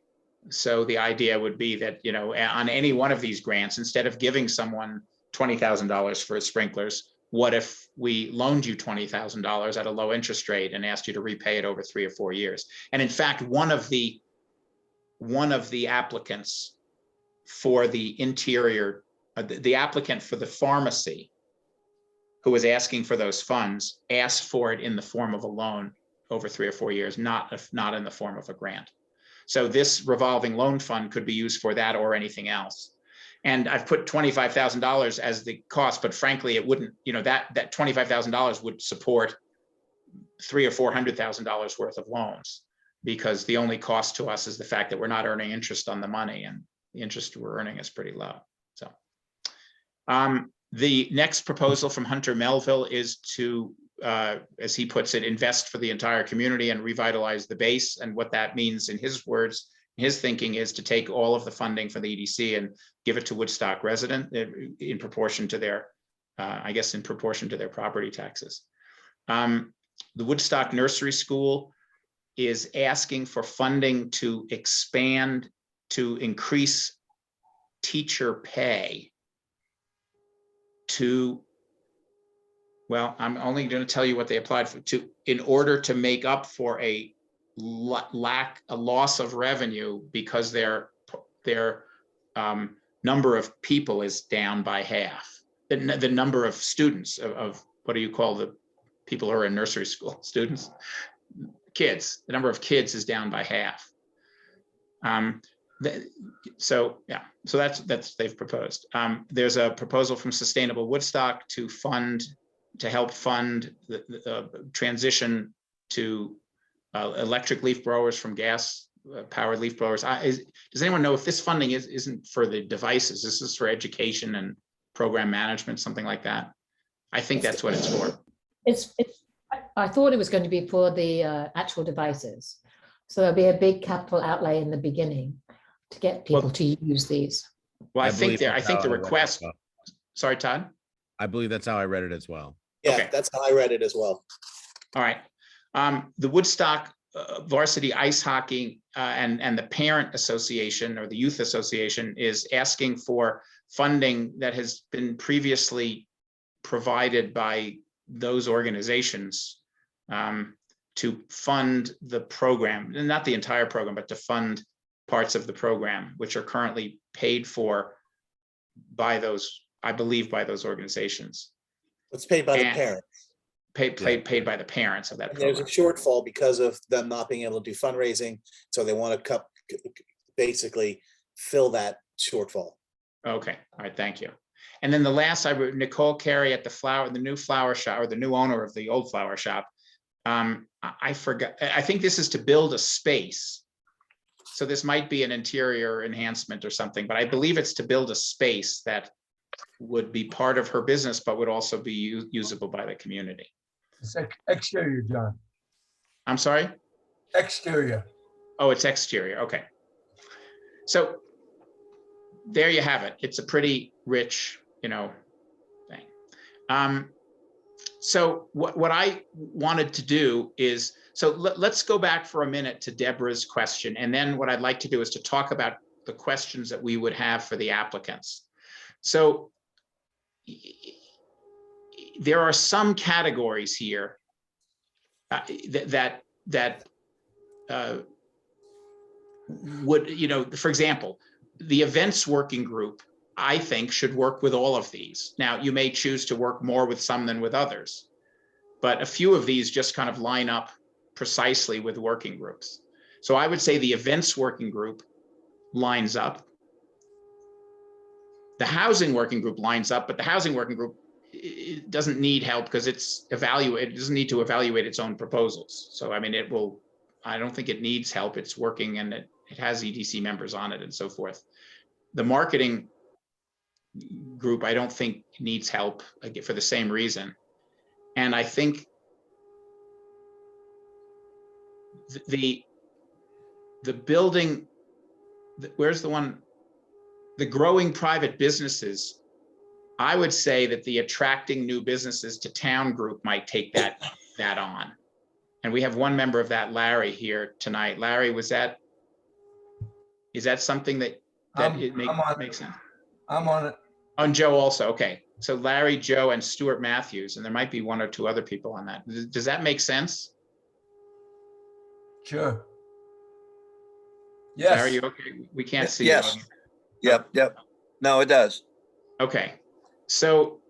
So the idea would be that, on any one of these grants, instead of giving someone $20,000 for sprinklers, what if we loaned you $20,000 at a low interest rate and asked you to repay it over 3 or 4 years? And in fact, one of the applicants for the interior, the applicant for the pharmacy who was asking for those funds asked for it in the form of a loan over 3 or 4 years, not in the form of a grant. So this revolving loan fund could be used for that or anything else. And I've put $25,000 as the cost, but frankly, it wouldn't, that $25,000 would support $300,000 or $400,000 worth of loans, because the only cost to us is the fact that we're not earning interest on the money, and the interest we're earning is pretty low. So the next proposal from Hunter Melville is to, as he puts it, invest for the entire community and revitalize the base. And what that means in his words, his thinking is to take all of the funding for the EDC and give it to Woodstock resident in proportion to their, I guess, in proportion to their property taxes. The Woodstock Nursery School is asking for funding to expand, to increase teacher pay to, well, I'm only going to tell you what they applied for, in order to make up for a loss of revenue, because their number of people is down by half. The number of students of what do you call the people who are in nursery school? Students, kids. The number of kids is down by half. So that's they've proposed. There's a proposal from Sustainable Woodstock to help fund the transition to electric leaf blowers from gas powered leaf blowers. Does anyone know if this funding isn't for the devices? This is for education and program management, something like that. I think that's what it's for.
I thought it was going to be for the actual devices. So there'll be a big capital outlay in the beginning to get people to use these.
Well, I think
believe
the request. Sorry, Todd.
I believe that's how I read it as well.
Yeah,
Okay.
that's how I read it as well.
All right. The Woodstock Varsity Ice Hockey and the Parent Association or the Youth Association is asking for funding that has been previously provided by those organizations to fund the program, and not the entire program, but to fund parts of the program, which are currently paid for by those, I believe, by those organizations.
It's paid by the parents.
Paid by the parents of that program.
There's a shortfall because of them not being able to do fundraising. So they want to basically fill that shortfall.
Okay, all right, thank you. And then the last, I wrote Nicole Carey at the new flower shop, or the new owner of the old flower shop. I forgot, I think this is to build a space. So this might be an interior enhancement or something, but I believe it's to build a space that would be part of her business, but would also be usable by the community.
It's exterior, John.
I'm sorry?
Exterior.
Oh, it's exterior, okay. So there you have it. It's a pretty rich, thing. So what I wanted to do is, so let's go back for a minute to Deborah's question. And then what I'd like to do is to talk about the questions that we would have for the applicants. So there are some categories here that would, for example, the events working group, I think, should work with all of these. Now, you may choose to work more with some than with others, but a few of these just kind of line up precisely with working groups. So I would say the events working group lines up. The housing working group lines up, but the housing working group, it doesn't need help because it doesn't need to evaluate its own proposals. So, I mean, I don't think it needs help. It's working and it has EDC members on it and so forth. The marketing group, I don't think needs help for the same reason. And I think the building, where's the one? The growing private businesses, I would say that the attracting new businesses to town group might take that on. And we have one member of that, Larry, here tonight. Larry, is that something that makes sense?
I'm on it.
On Joe also, okay. So Larry, Joe, and Stuart Matthews, and there might be one or two other people on that. Does that make sense?
Sure. Yes.
Larry, you okay? We can't see you.
Yes. Yep. No, it does.
Okay. So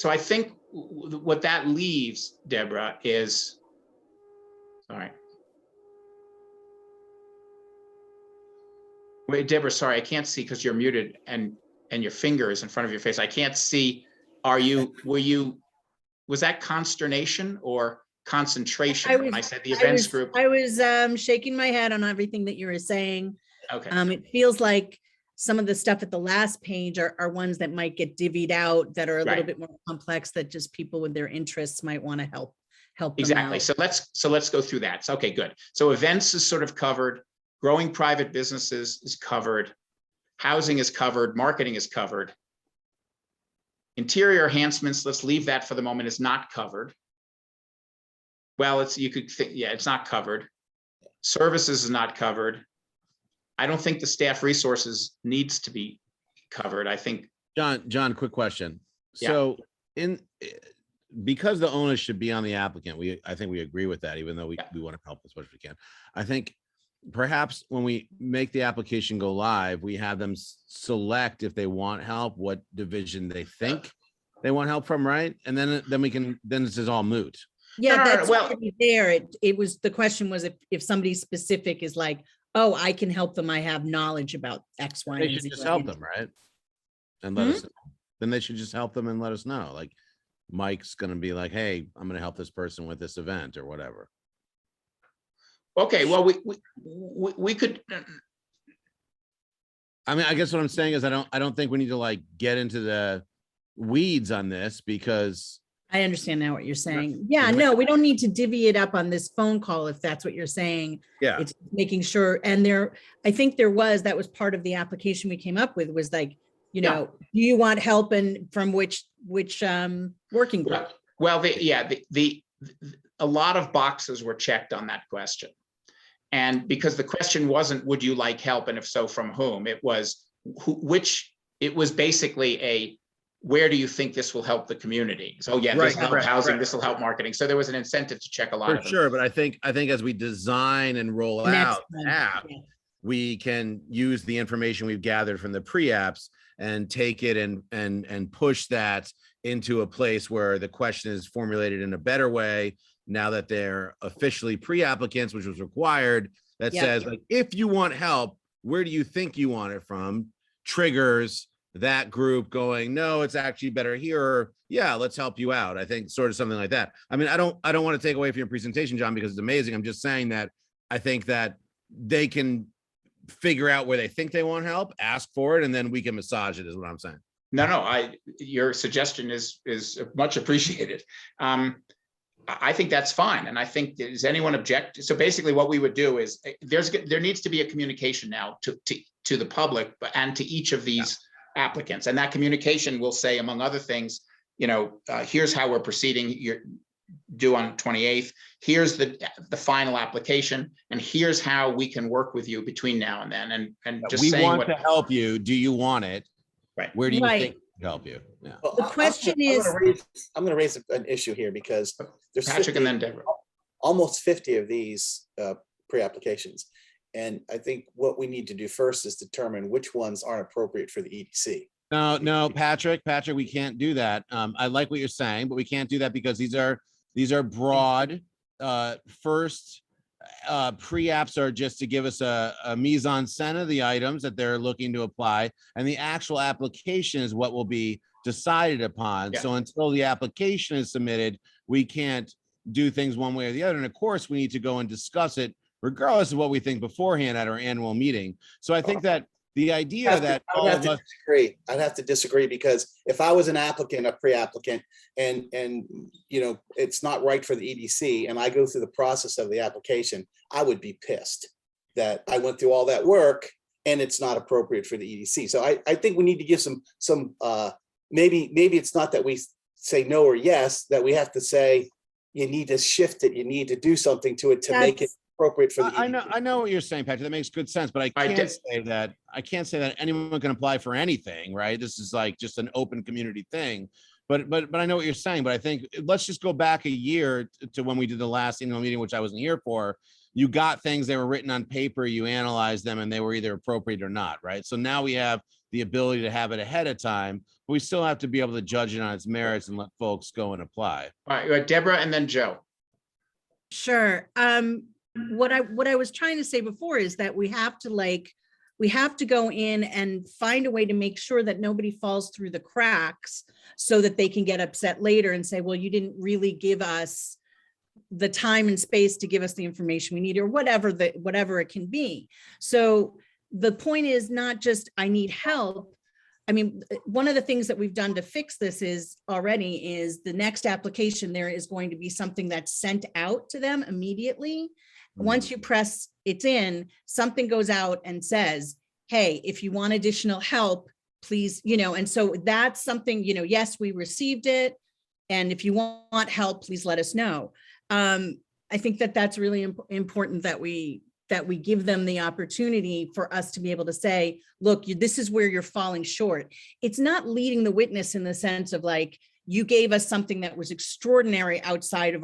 I think what that leaves, Deborah, is, all right. Wait, Deborah, sorry, I can't see because you're muted and your finger is in front of your face. I can't see. Was that consternation or concentration when I said the events group?
I was shaking my head on everything that you were saying.
Okay,
It feels like some of the stuff at the last page are ones that might get divvied out that are a little
Right.
bit more complex that just people with their interests might want to help them
exactly.
out.
So let's go through that. So, okay, good. So events is sort of covered. Growing private businesses is covered. Housing is covered. Marketing is covered. Interior enhancements, let's leave that for the moment, is not covered. Well, you could think, yeah, it's not covered. Services is not covered. I don't think the staff resources needs to be covered. I think.
John, quick question.
Yeah.
So because the onus should be on the applicant, I think we agree with that, even though we want to help as much as we can. I think perhaps when we make the application go live, we have them select if they want help, what division they think they want help from, right? And then this is all moot.
Yeah,
No,
that's
well,
already there. It was, the question was if somebody specific is like, oh, I can help them. I have knowledge about X, Y,
They
and
should
Z.
just help them, right? And let us know. Then they should just help them and let us know. Like Mike's gonna be like, hey, I'm gonna help this person with this event or whatever.
okay, well, we could.
I mean, I guess what I'm saying is I don't think we need to like get into the weeds on this because
I understand now what you're saying. Yeah, no, we don't need to divvy it up on this phone call if that's what you're saying.
yeah,
It's making sure, and I think that was part of the application we came up with was like, do you want help and from which working group?
Well, a lot of boxes were checked on that question. And because the question wasn't, would you like help? And if so, from whom? It was it was basically where do you think this will help the community? So yeah, this will help housing, this will help marketing. So there was an incentive to check a lot of them.
sure. But I think as we design and roll out the app, we can use the information we've gathered from the pre-apps and take it and push that into a place where the question is formulated in a better way. Now that they're officially pre-applicants, which was required, that says like, if you want help, where do you think you want it from? Triggers that group going, no, it's actually better here. Or, yeah, let's help you out. I think sort of something like that. I mean, I don't want to take away from your presentation, John, because it's amazing. I'm just saying that I think that they can figure out where they think they want help, ask for it, and then we can massage it, is what I'm saying.
No, your suggestion is much appreciated. I think that's fine. And I think, does anyone object? So basically what we would do is there needs to be a communication now to the public and to each of these applicants. And that communication will say, among other things, here's how we're proceeding. You're due on 28th. Here's the final application. And here's how we can work with you between now and then. And just
we
saying
want to help you. Do you want it?
Right.
Where do you think we can help you? Yeah.
Well,
The question is,
I'm going to raise an issue here because there's
Patrick
50,
and then Deborah.
almost 50 of these pre-applications. And I think what we need to do first is determine which ones aren't appropriate for the EDC.
No, Patrick, we can't do that. I like what you're saying, but we can't do that because these are broad. First, pre-apps are just to give us a mise en scène of the items that they're looking to apply, and the actual application is what will be decided upon. So until the application is submitted, we can't do things one way or the other. And of course, we need to go and discuss it regardless of what we think beforehand at our annual meeting. So I think that the idea that
I'd have to disagree because if I was an applicant, a pre-applicant, and it's not right for the EDC, and I go through the process of the application, I would be pissed that I went through all that work and it's not appropriate for the EDC. So I think we need to give some maybe it's not that we say no or yes, that we have to say you need to shift it, you need to do something to it to make it appropriate for the EDC.
I know what you're saying, Patrick. That makes good sense, but I can't say that anyone can apply for anything, right? This is like just an open community thing. But I know what you're saying. But I think let's just go back a year to when we did the last annual meeting, which I wasn't here for. You got things that were written on paper, you analyzed them, and they were either appropriate or not, right? So now we have the ability to have it ahead of time, but we still have to be able to judge it on its merits and let folks go and apply.
All right, Deborah and then Joe.
sure. What I was trying to say before is that we have to we have to go in and find a way to make sure that nobody falls through the cracks so that they can get upset later and say, well, you didn't really give us the time and space to give us the information we need, or whatever it can be. So the point is not just, I need help. I mean, one of the things that we've done to fix this is the next application, there is going to be something that's sent out to them immediately. Once you press it's in, something goes out and says, hey, if you want additional help, please, and so that's something, yes, we received it. And if you want help, please let us know. I think that that's really important that we give them the opportunity for us to be able to say, look, this is where you're falling short. It's not leading the witness in the sense of like, you gave us something that was extraordinary outside of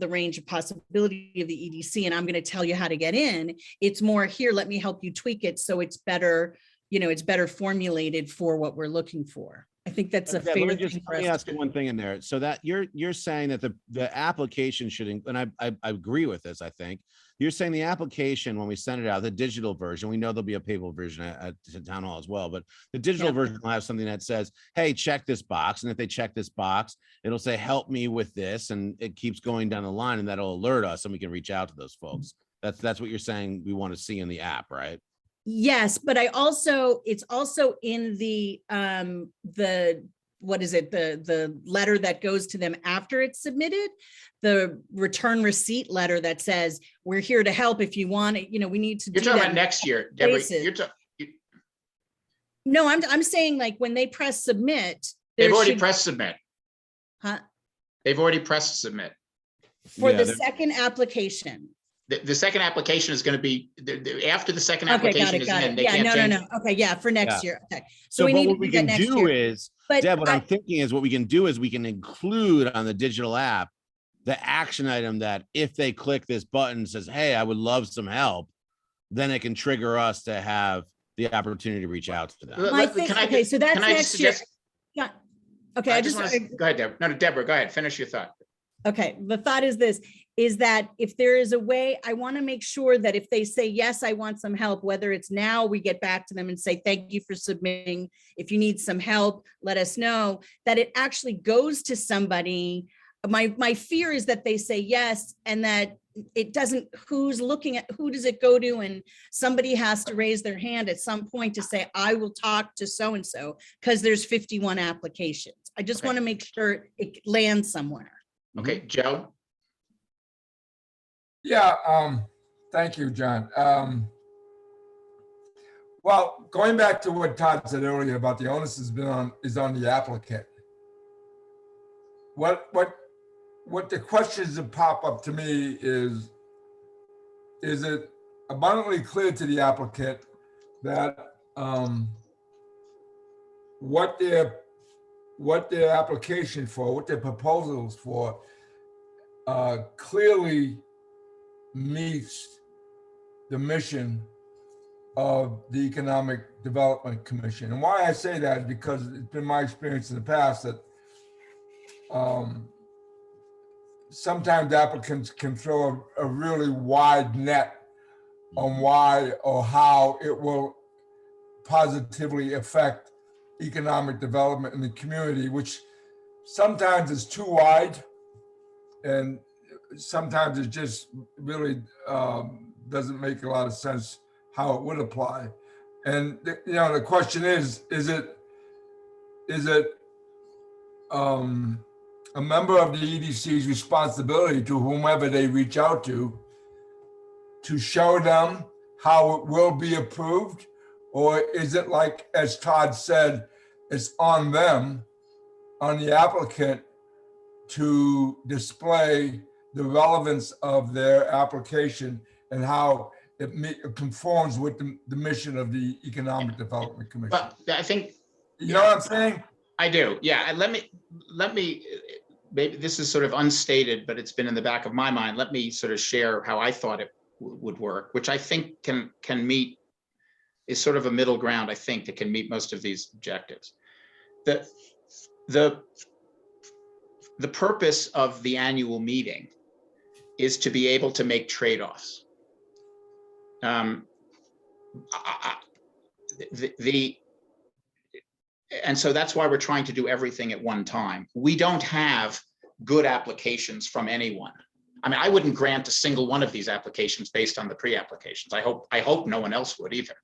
the range of possibility of the EDC, and I'm going to tell you how to get in. It's more, here, let me help you tweak it so it's better, it's better formulated for what we're looking for. I think that's a
Okay,
fair
let
thing for
me
us
ask
to do.
one thing in there. So that you're saying that the application should, and I agree with this, I think. You're saying the application, when we send it out, the digital version, we know there'll be a paper version at town hall as well, but the digital version will have something that says, hey, check this box. And if they check this box, it'll say, help me with this. And it keeps going down the line, and that'll alert us and we can reach out to those folks. That's what you're saying we want to see in the app, right?
Yes, but it's also in the what is it? The letter that goes to them after it's submitted, the return receipt letter that says, we're here to help if you want it, we need to do that.
You're talking about next year, Deborah.
No, I'm saying like when they press submit.
They've already pressed submit.
Huh?
They've already pressed submit.
For the second application.
The second application is going to be after the second
Okay,
application is in. They
Yeah,
can't change
no. Okay, yeah, for next year. Okay.
So
we need
what
to
we
do that
can
next
do
year.
is,
But
Deb, what I'm thinking is what we can do is we can include on the digital app the action item that if they click this button says, hey, I would love some help, then it can trigger us to have the opportunity to reach out to them.
So that's next year. Yeah. Okay,
go ahead, Deborah. No, Deborah, go ahead. Finish your thought.
Okay, the thought is this, is that if there is a way, I want to make sure that if they say, yes, I want some help, whether it's now we get back to them and say, thank you for submitting. If you need some help, let us know, that it actually goes to somebody. My fear is that they say yes, and that it doesn't, who does it go to? And somebody has to raise their hand at some point to say, I will talk to so-and-so, because there's 51 applications. I just want to make sure it lands somewhere.
Okay, Joe.
Yeah, thank you, John. Well, going back to what Todd said earlier about the onus is on the applicant. What the questions that pop up to me is it abundantly clear to the applicant that what their application for, what their proposals for, clearly meets the mission of the Economic Development Commission. And why I say that is because it's been my experience in the past that sometimes applicants can throw a really wide net on why or how it will positively affect economic development in the community, which sometimes is too wide, and sometimes it just really doesn't make a lot of sense how it would apply. And the question is it a member of the EDC's responsibility to whomever they reach out to show them how it will be approved? Or is it like, as Todd said, it's on them, on the applicant, to display the relevance of their application and how it conforms with the mission of the Economic Development Commission?
But I think,
you know what I'm saying?
I do. Yeah. And let me, maybe this is sort of unstated, but it's been in the back of my mind. Let me sort of share how I thought it would work, which I think can meet, is sort of a middle ground, I think, that can meet most of these objectives. The purpose of the annual meeting is to be able to make trade-offs. and so that's why we're trying to do everything at one time. We don't have good applications from anyone. I mean, I wouldn't grant a single one of these applications based on the pre-applications. I hope no one else would either.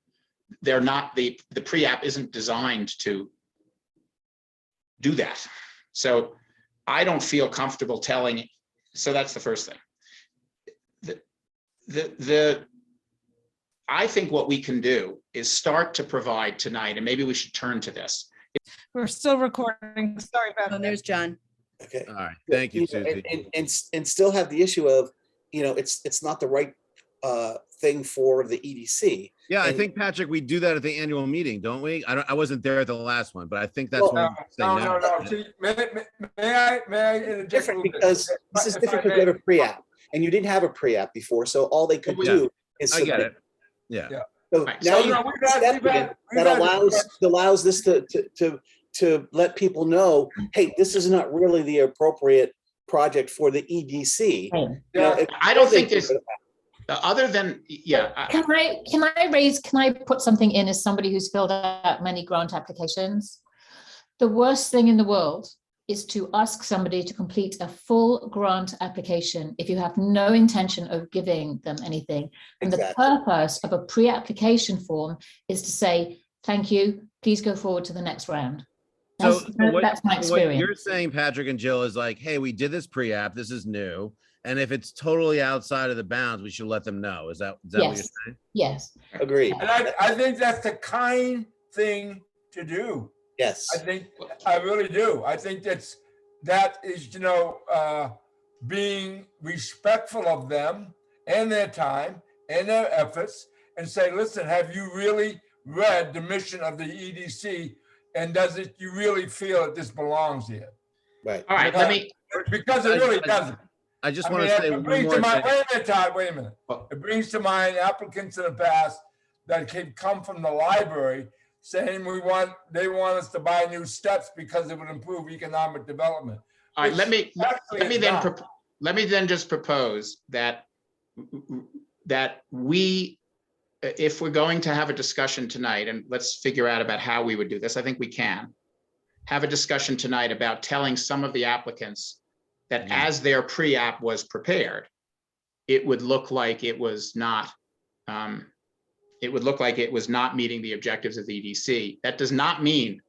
They're not, the pre-app isn't designed to do that. So I don't feel comfortable telling, so that's the first thing. I think what we can do is start to provide tonight, and maybe we should turn to this.
We're still recording. Sorry about
Oh,
that.
there's John.
Okay.
All right, thank you, Susie.
And still have the issue of, it's not the right thing for the EDC.
Yeah, I
And-
think, Patrick, we do that at the annual meeting, don't we? I wasn't there at the last one, but I think that's
Well,
when.
No. See, may I interject?
Different
a little bit?
because this is
If I
different because
may.
we have a pre-app, and you didn't have a pre-app before, so all they could
Yeah.
do is
I get
submit.
it. Yeah.
Yeah.
So
Right.
now
So,
you
no,
have
we've
a
had-
step
we've
in
had- we've
that
had-
allows this to let people know, hey, this is not really the appropriate project for the EDC.
Yeah.
I don't think there's, other than,
Can I put something in as somebody who's filled out many grant applications? The worst thing in the world is to ask somebody to complete a full grant application if you have no intention of giving them anything. And the
Exactly.
purpose of a pre-application form is to say, thank you, please go forward to the next round.
So
That's my
what you're
experience.
saying, Patrick and Jill, is like, hey, we did this pre-app, this is new. And if it's totally outside of the bounds, we should let them know. Is that what you're
Yes.
saying?
Yes.
Agreed.
And I think that's the kind thing to do.
Yes.
I really do. I think that is, being respectful of them and their time and their efforts, and say, listen, have you really read the mission of the EDC? And you really feel that this belongs here?
Right.
all right,
Because it really doesn't.
I just
I
want
mean,
to say
it
one
brings
more
to mind,
thing.
wait a minute, Todd, wait a minute. It brings to mind applicants in the past that can come from the library saying they want us to buy new steps because it would improve economic development.
all right, let me
Actually,
then just propose that we, if we're going to have a discussion tonight, and let's figure out about how we would do this, I think we can have a discussion tonight about telling some of the applicants that as their pre-app was prepared, it would look like it was not, meeting the objectives of the EDC. That does not mean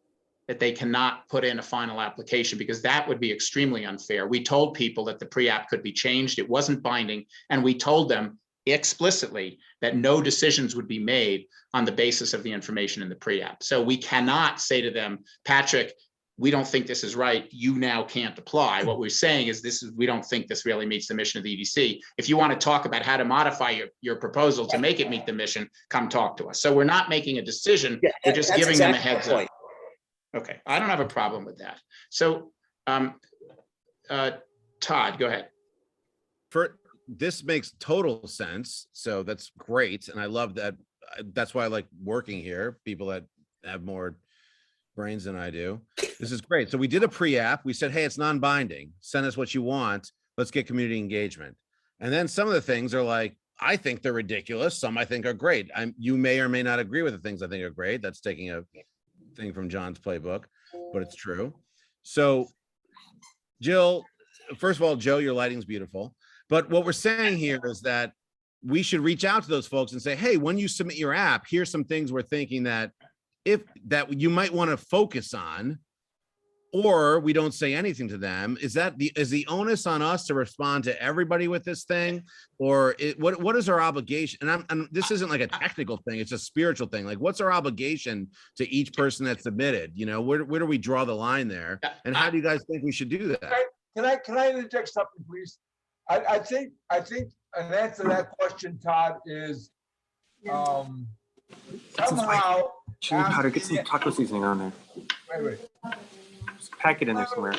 that they cannot put in a final application, because that would be extremely unfair. We told people that the pre-app could be changed. It wasn't binding. And we told them explicitly that no decisions would be made on the basis of the information in the pre-app. So we cannot say to them, Patrick, we don't think this is right, you now can't apply. What we're saying is we don't think this really meets the mission of the EDC. If you want to talk about how to modify your proposal to make it meet the mission, come talk to us. So we're not making a decision, we're just
That's
giving them a
exactly the
heads up.
point.
Okay, I don't have a problem with that. So Todd, go ahead.
This makes total sense. So that's great. And I love that. That's why I like working here, people that have more brains than I do. This is great. So we did a pre-app. We said, hey, it's non-binding. Send us what you want. Let's get community engagement. And then some of the things are like, I think they're ridiculous. Some I think are great. You may or may not agree with the things I think are great. That's taking a thing from John's playbook, but it's true. So Jill, first of all, Joe, your lighting's beautiful. But what we're saying here is that we should reach out to those folks and say, hey, when you submit your app, here's some things we're thinking that you might want to focus on, or we don't say anything to them. Is the onus on us to respond to everybody with this thing? Or what is our obligation? And this isn't like a technical thing, it's a spiritual thing. Like, what's our obligation to each person that submitted? Where do we draw the line there? And how do you guys think we should do that?
Can I interject something, please? I think an answer to that question, Todd, is somehow.
Powder, get some taco seasoning on there.
Wait.
Just pack it in there somewhere.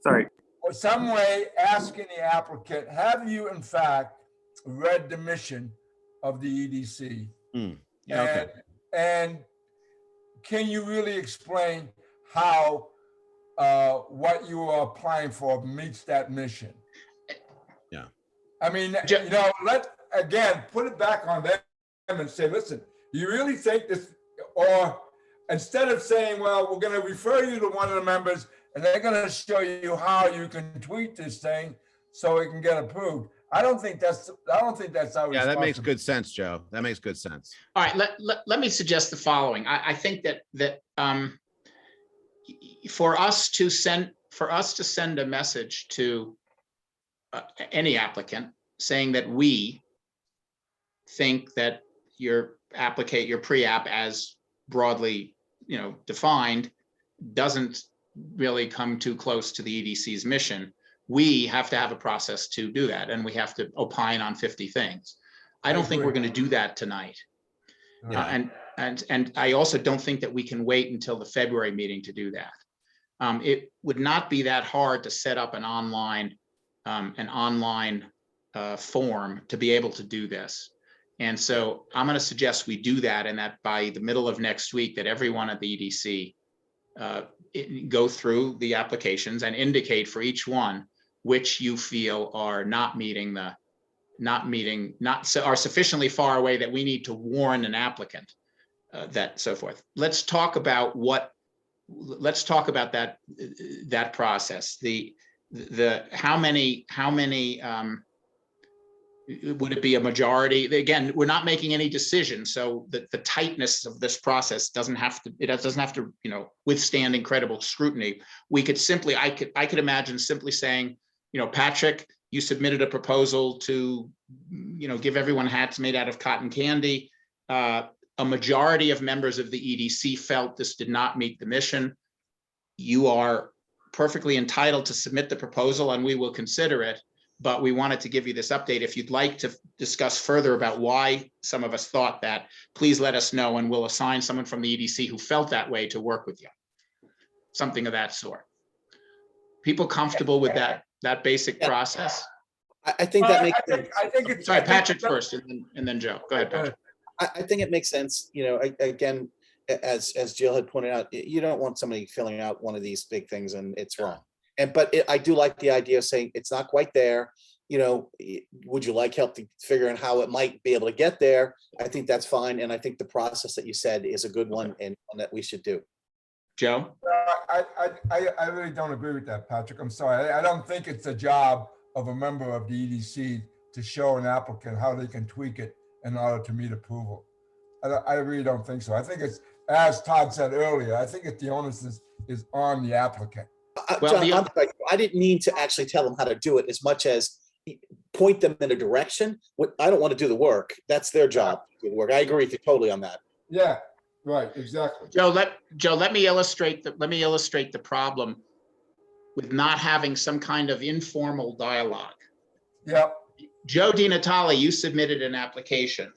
Sorry.
Or some way asking the applicant, have you in fact read the mission of the EDC?
Yeah, okay.
And can you really explain how what you are applying for meets that mission?
Yeah.
I mean, put it back on them and say, listen, Do you really think this, or instead of saying, well, we're gonna refer you to one of the members and they're gonna show you how you can tweak this thing so it can get approved? I don't think that's our
Yeah, that makes
responsibility.
good sense, Joe. That makes good sense.
All right, let me suggest the following. I think that for us to send a message to any applicant saying that we think that your pre-app as broadly, defined, doesn't really come too close to the EDC's mission. We have to have a process to do that, and we have to opine on 50 things. I don't think we're going to do that tonight.
Yeah.
And I also don't think that we can wait until the February meeting to do that. It would not be that hard to set up an online form to be able to do this. And so I'm going to suggest we do that, and that by the middle of next week, that everyone at the EDC go through the applications and indicate for each one which you feel are are sufficiently far away that we need to warn an applicant, that so forth. Let's talk about that process. How many would it be a majority? Again, we're not making any decision, so the tightness of this process doesn't have to withstand incredible scrutiny. We could simply, I could imagine simply saying, Patrick, you submitted a proposal to, give everyone hats made out of cotton candy. A majority of members of the EDC felt this did not meet the mission. You are perfectly entitled to submit the proposal and we will consider it, but we wanted to give you this update. If you'd like to discuss further about why some of us thought that, please let us know and we'll assign someone from the EDC who felt that way to work with you. Something of that sort. People comfortable with that basic process?
I think that makes sense.
I think it's.
Sorry, Patrick first and then Joe. Go ahead, Patrick.
I think it makes sense, again, as Jill had pointed out, you don't want somebody filling out one of these big things and it's wrong. But I do like the idea of saying it's not quite there. Would you like help to figure out how it might be able to get there? I think that's fine. And I think the process that you said is a good one and one that we should do.
Joe?
I really don't agree with that, Patrick. I'm sorry. I don't think it's the job of a member of the EDC to show an applicant how they can tweak it in order to meet approval. I really don't think so. I think it's, as Todd said earlier, I think the onus is on the applicant.
John, I'm sorry, I didn't mean to actually tell them how to do it as much as point them in a direction. I don't want to do the work. That's their job to do the work. I agree with you totally on that.
Yeah, right, exactly.
Joe, let me illustrate the problem with not having some kind of informal dialogue.
Yeah.
Joe DiNatale, you submitted an application.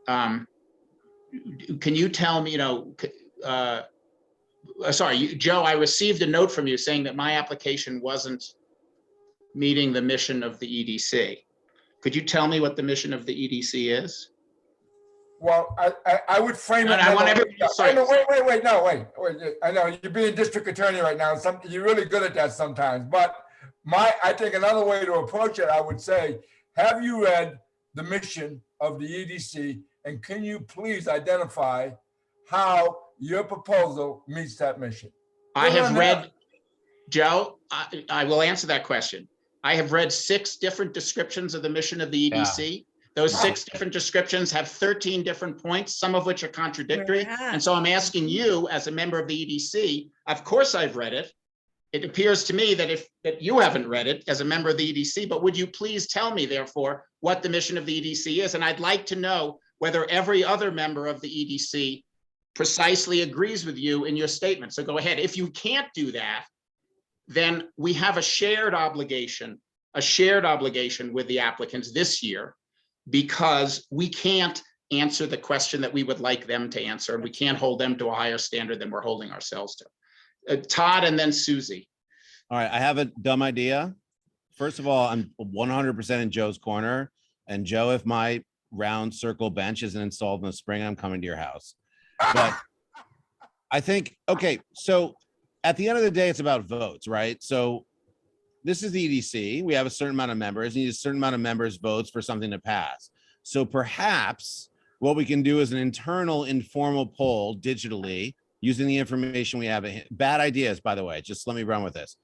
Can you tell me, sorry, Joe, I received a note from you saying that my application wasn't meeting the mission of the EDC. Could you tell me what the mission of the EDC is?
Well, I would frame it.
I want everybody. Sorry.
Wait. I know you're being district attorney right now. You're really good at that sometimes. But I think another way to approach it, I would say, have you read the mission of the EDC, and can you please identify how your proposal meets that mission?
I have read, Joe, I will answer that question. I have read 6 different descriptions of the mission of the EDC. Yeah. Those 6 different descriptions have 13 different points, some of which are contradictory. And so I'm asking you as a member of the EDC, of course I've read it. It appears to me that you haven't read it as a member of the EDC, but would you please tell me therefore what the mission of the EDC is? And I'd like to know whether every other member of the EDC precisely agrees with you in your statement. So go ahead. If you can't do that, then we have a shared obligation with the applicants this year, because we can't answer the question that we would like them to answer, and we can't hold them to a higher standard than we're holding ourselves to. Todd and then Susie.
All right, I have a dumb idea. First of all, I'm 100% in Joe's corner. And Joe, if my round circle bench isn't installed in the spring, I'm coming to your house. But I think, okay, so at the end of the day, it's about votes, right? So this is the EDC. We have a certain amount of members. You need a certain amount of members' votes for something to pass. So perhaps what we can do is an internal informal poll digitally using the information we have. Bad ideas, by the way, just let me run with this.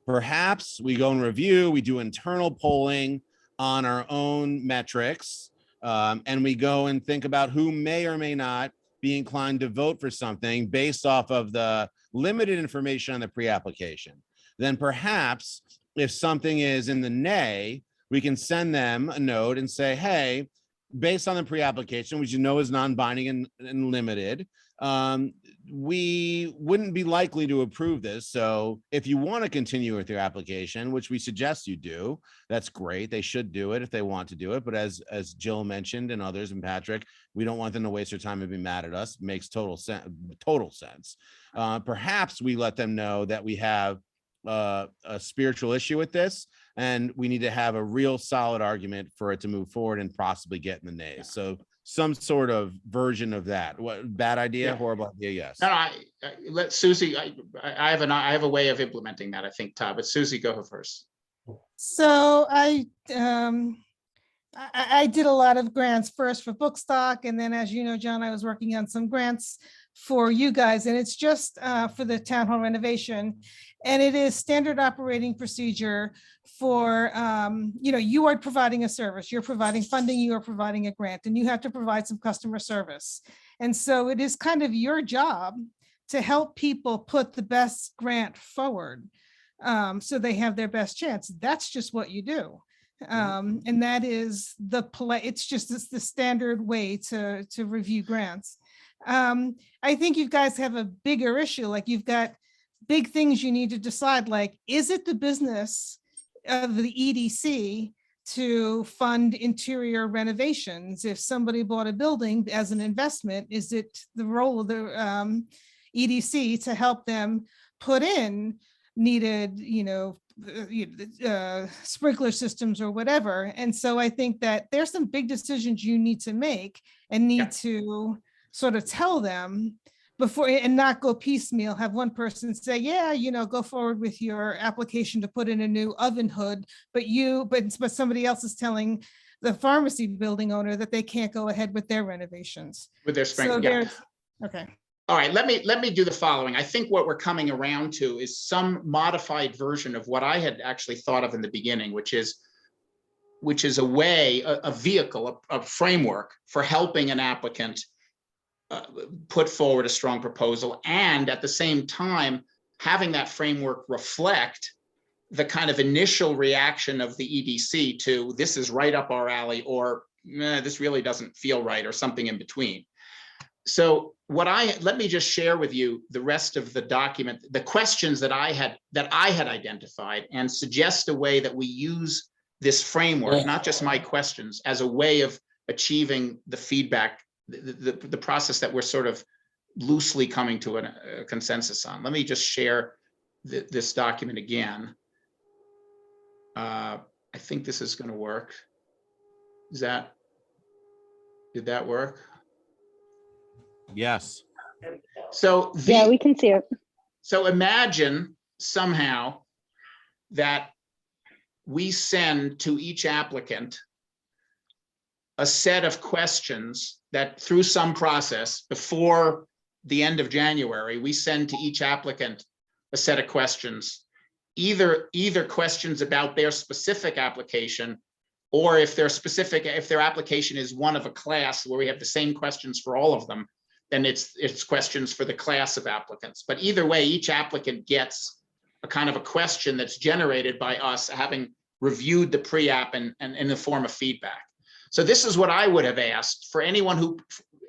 Perhaps we go and review, we do internal polling on our own metrics, and we go and think about who may or may not be inclined to vote for something based off of the limited information on the pre-application. Then perhaps if something is in the nay, we can send them a note and say, hey, based on the pre-application, which you know is non-binding and limited, we wouldn't be likely to approve this. So if you want to continue with your application, which we suggest you do, that's great. They should do it if they want to do it. But as Jill mentioned and others and Patrick, we don't want them to waste their time and be mad at us. Makes total sense. Perhaps we let them know that we have a spiritual issue with this, and we need to have a real solid argument for it to move forward and possibly get in the nays. So some sort of version of that. What, bad idea, horrible idea? Yes.
No, I let Susie, I have a way of implementing that, I think, Todd, but Susie, go first.
So I did a lot of grants first for Bookstock, and then, as you know, John, I was working on some grants for you guys, and it's just for the town hall renovation. And it is standard operating procedure for, you are providing a service, you're providing funding, you are providing a grant, and you have to provide some customer service. And so it is kind of your job to help people put the best grant forward, so they have their best chance. That's just what you do. And that is it's the standard way to review grants. I think you guys have a bigger issue, like you've got big things you need to decide, like, is it the business of the EDC to fund interior renovations? If somebody bought a building as an investment, is it the role of the EDC to help them put in needed, sprinkler systems or whatever? And so I think that there's some big decisions you need to make and need to sort of tell them before, and not go piecemeal, have one person say, yeah, go forward with your application to put in a new oven hood, but somebody else is telling the pharmacy building owner that they can't go ahead with their renovations.
With their
So
sprinkler.
okay.
All right, let me do the following. I think what we're coming around to is some modified version of what I had actually thought of in the beginning, which is a way, a vehicle, a framework for helping an applicant put forward a strong proposal, and at the same time having that framework reflect the kind of initial reaction of the EDC to this is right up our alley, or this really doesn't feel right, or something in between. So let me just share with you the rest of the document, the questions that I had identified, and suggest a way that we use this framework, not just my questions, as a way of achieving the feedback, the process that we're sort of loosely coming to a consensus on. Let me just share this document again. I think this is going to work. Did that work?
Yes.
So
yeah, we can see it.
So imagine somehow that we send to each applicant a set of questions that, through some process before the end of January, we send to each applicant a set of questions, either questions about their specific application, or if their application is one of a class where we have the same questions for all of them, then it's questions for the class of applicants. But either way, each applicant gets a kind of a question that's generated by us having reviewed the pre-app and in the form of feedback. So this is what I would have asked for anyone who,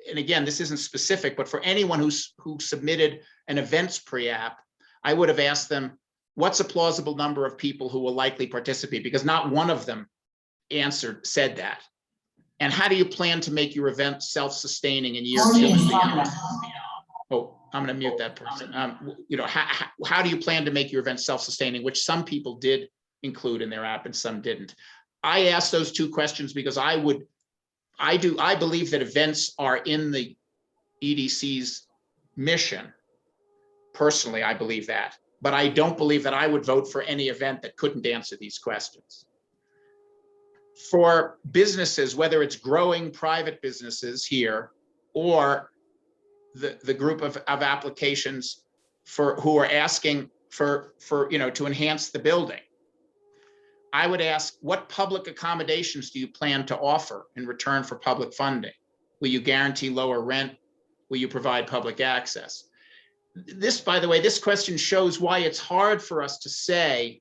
and again, this isn't specific, but for anyone who submitted an events pre-app, I would have asked them, what's a plausible number of people who will likely participate? Because not one of them said that. And how do you plan to make your event self-sustaining in year 2 and beyond? Oh, I'm going to mute that person. How do you plan to make your event self-sustaining, which some people did include in their app and some didn't? I asked those two questions because I believe that events are in the EDC's mission. Personally, I believe that, but I don't believe that I would vote for any event that couldn't answer these questions. for businesses, whether it's growing private businesses here or the group of applications who are asking for, to enhance the building. I would ask, what public accommodations do you plan to offer in return for public funding? Will you guarantee lower rent? Will you provide public access? This, by the way, this question shows why it's hard for us to say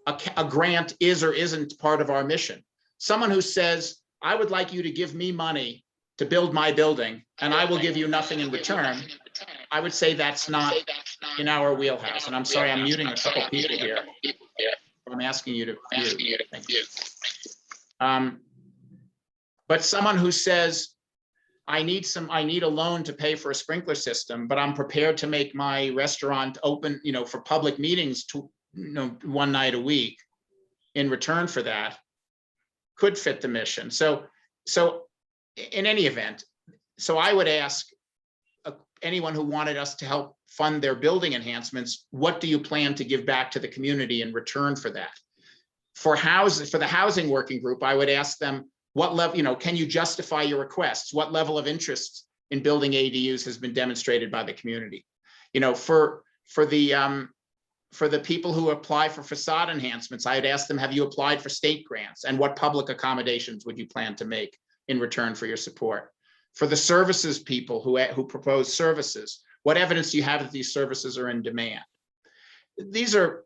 a grant is or isn't part of our mission. Someone who says, I would like you to give me money to build my building and I will give you nothing in return, I would say that's not in our wheelhouse. And I'm sorry, I'm muting a couple people here. I'm asking you to mute. Thank you. But someone who says, I need a loan to pay for a sprinkler system, but I'm prepared to make my restaurant open, for public meetings one night a week in return for that, could fit the mission. So in any event, so I would ask anyone who wanted us to help fund their building enhancements, what do you plan to give back to the community in return for that? For the housing working group, I would ask them, what level, can you justify your requests? What level of interest in building ADUs has been demonstrated by the community? For the people who apply for facade enhancements, I'd ask them, have you applied for state grants? And what public accommodations would you plan to make in return for your support? For the services people who propose services, what evidence do you have that these services are in demand? These are,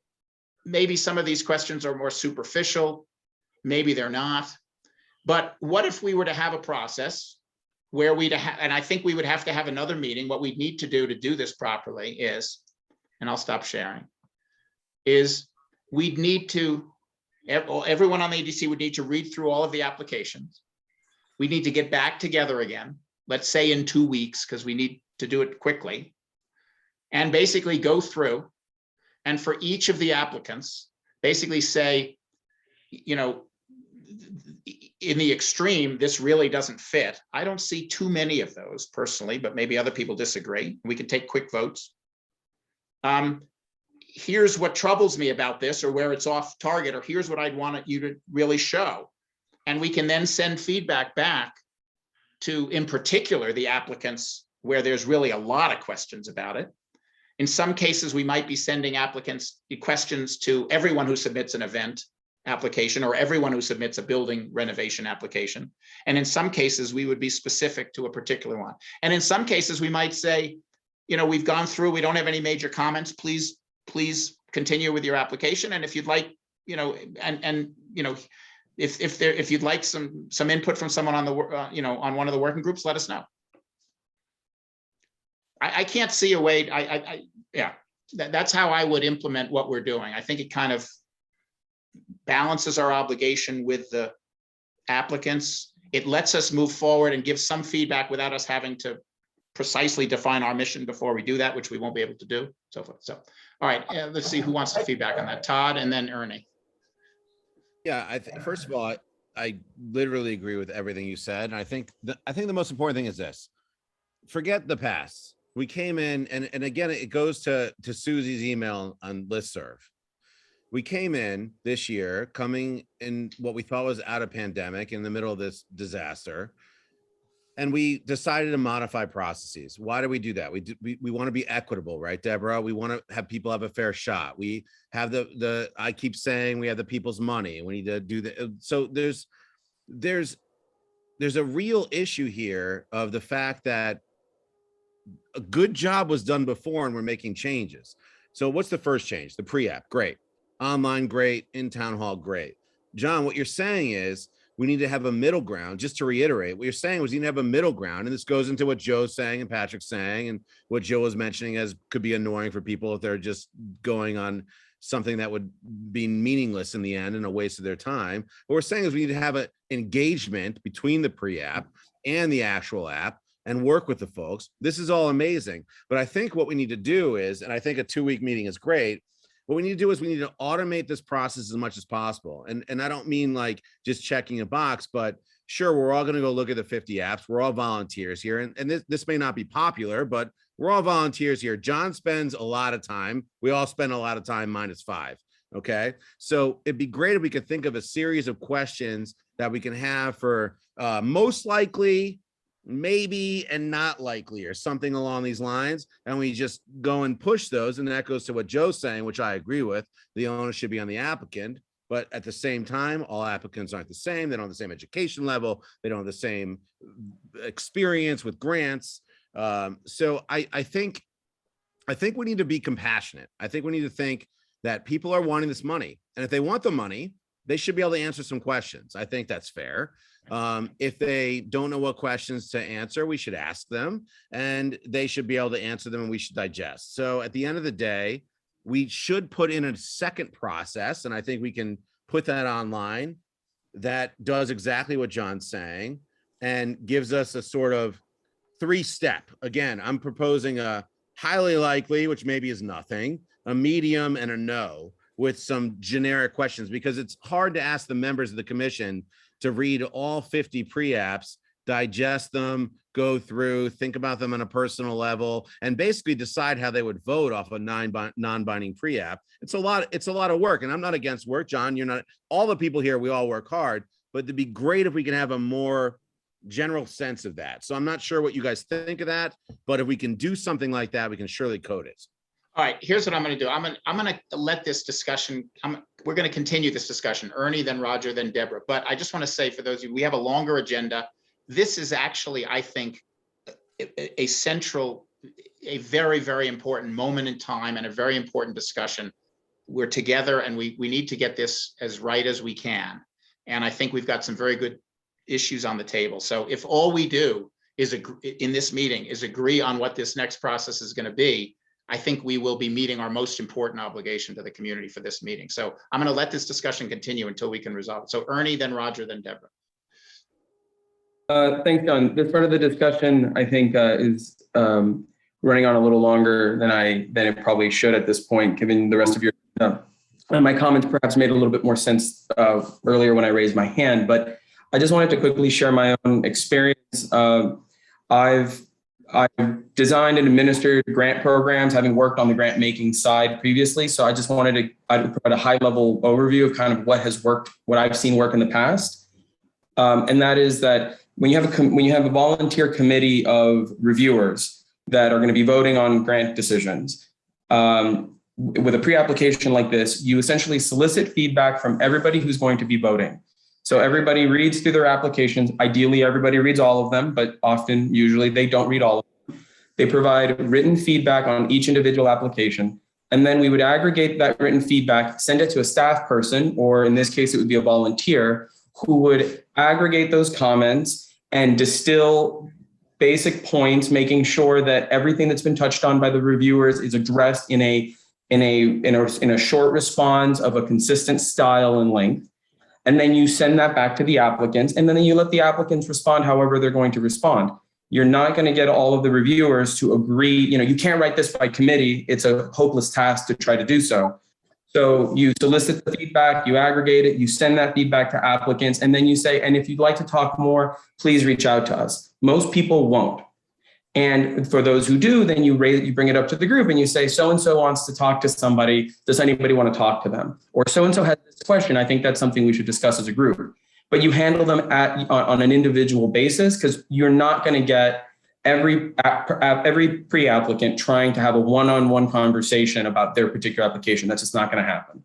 maybe some of these questions are more superficial, maybe they're not. But what if we were to have a process where and I think we would have to have another meeting. What we need to do this properly is, and I'll stop sharing, is we'd need to, everyone on the EDC would need to read through all of the applications. We need to get back together again, let's say in 2 weeks, because we need to do it quickly, and basically go through and for each of the applicants, basically say, in the extreme, this really doesn't fit. I don't see too many of those personally, but maybe other people disagree. We can take quick votes. Here's what troubles me about this, or where it's off target, or here's what I'd want you to really show. And we can then send feedback back to, in particular, the applicants where there's really a lot of questions about it. In some cases, we might be sending applicants questions to everyone who submits an event application or everyone who submits a building renovation application. And in some cases, we would be specific to a particular one. And in some cases, we might say, we've gone through, we don't have any major comments, please continue with your application. And if you'd like, if you'd like some input from someone on the, on one of the working groups, let us know. I can't see a way, yeah, that's how I would implement what we're doing. I think it kind of balances our obligation with the applicants. It lets us move forward and give some feedback without us having to precisely define our mission before we do that, which we won't be able to do, so forth. So, all right, let's see who wants to feedback on that. Todd and then Ernie.
Yeah, first of all, I literally agree with everything you said. And I think the most important thing is this: forget the past. We came in, and again, it goes to Susie's email on listserv. We came in this year, coming in what we thought was out of pandemic, in the middle of this disaster, and we decided to modify processes. Why do we do that? We want to be equitable, right, Deborah? We want to have people have a fair shot. We have I keep saying we have the people's money, and we need to do the. So there's a real issue here of the fact that a good job was done before, and we're making changes. So what's the first change? The pre-app, great. Online, great. In town hall, great. John, what you're saying is we need to have a middle ground. Just to reiterate, what you're saying was you need to have a middle ground. And this goes into what Joe's saying and Patrick's saying, and what Joe was mentioning as could be annoying for people if they're just going on something that would be meaningless in the end and a waste of their time. What we're saying is we need to have an engagement between the pre-app and the actual app and work with the folks. This is all amazing. But I think what we need to do is, and I think a 2-week meeting is great, what we need to do is we need to automate this process as much as possible. And I don't mean like just checking a box, but sure, we're all going to go look at the 50 apps. We're all volunteers here. And this may not be popular, but we're all volunteers here. John spends a lot of time. We all spend a lot of time -5. Okay, so it'd be great if we could think of a series of questions that we can have for most likely, maybe, and not likely, or something along these lines. And we just go and push those. And that goes to what Joe's saying, which I agree with. The onus should be on the applicant. But at the same time, all applicants aren't the same. They don't have the same education level. They don't have the same experience with grants. So I think we need to be compassionate. I think we need to think that people are wanting this money. And if they want the money, they should be able to answer some questions. I think that's fair. If they don't know what questions to answer, we should ask them, and they should be able to answer them, and we should digest. So at the end of the day, we should put in a second process, and I think we can put that online, that does exactly what John's saying and gives us a sort of 3-step. Again, I'm proposing a highly likely, which maybe is nothing, a medium, and a no, with some generic questions, because it's hard to ask the members of the commission to read all 50 pre-apps, digest them, go through, think about them on a personal level, and basically decide how they would vote off a non-binding pre-app. It's a lot of work, and I'm not against work. John, you're not. All the people here, we all work hard, but it'd be great if we can have a more general sense of that. So I'm not sure what you guys think of that, but if we can do something like that, we can surely code it.
All right, here's what I'm going to do. I'm going to let this discussion, we're going to continue this discussion, Ernie, then Roger, then Deborah. But I just want to say, for those of you, we have a longer agenda. This is actually, I think, a very, very important moment in time and a very important discussion. We're together, and we need to get this as right as we can. And I think we've got some very good issues on the table. So if all we do is in this meeting is agree on what this next process is going to be, I think we will be meeting our most important obligation to the community for this meeting. So I'm going to let this discussion continue until we can resolve it. So Ernie, then Roger, then Deborah.
Thanks, John. This part of the discussion, I think, is running on a little longer than it probably should at this point, given the rest of your my comments perhaps made a little bit more sense earlier when I raised my hand. But I just wanted to quickly share my own experience. I've designed and administered grant programs, having worked on the grant making side previously. So I just wanted to provide a high level overview of kind of what has worked, what I've seen work in the past. And that is that when you have a volunteer committee of reviewers that are going to be voting on grant decisions, with a pre-application like this, you essentially solicit feedback from everybody who's going to be voting. So everybody reads through their applications. Ideally, everybody reads all of them, but usually they don't read all of them. They provide written feedback on each individual application. And then we would aggregate that written feedback, send it to a staff person, or in this case, it would be a volunteer, who would aggregate those comments and distill basic points, making sure that everything that's been touched on by the reviewers is addressed in a short response of a consistent style and length. And then you send that back to the applicants, and then you let the applicants respond however they're going to respond. You're not going to get all of the reviewers to agree. You can't write this by committee. It's a hopeless task to try to do so. So you solicit the feedback, you aggregate it, you send that feedback to applicants, and then you say, and if you'd like to talk more, please reach out to us. Most people won't. And for those who do, then you bring it up to the group and you say, so-and-so wants to talk to somebody. Does anybody want to talk to them? Or so-and-so has this question. I think that's something we should discuss as a group. But you handle them on an individual basis, because you're not going to get every pre-applicant trying to have a one-on-one conversation about their particular application. That's just not going to happen.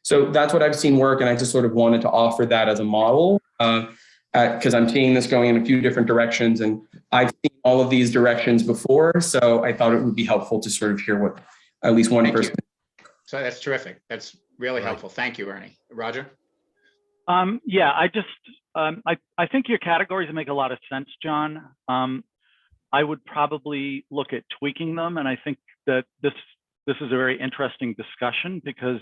So that's what I've seen work. And I just sort of wanted to offer that as a model, because I'm seeing this going in a few different directions, and I've seen all of these directions before. So I thought it would be helpful to sort of hear what at least one person.
So that's terrific. That's really helpful. Thank you, Ernie. Roger?
Yeah, I think your categories make a lot of sense, John. I would probably look at tweaking them. And I think that this is a very interesting discussion because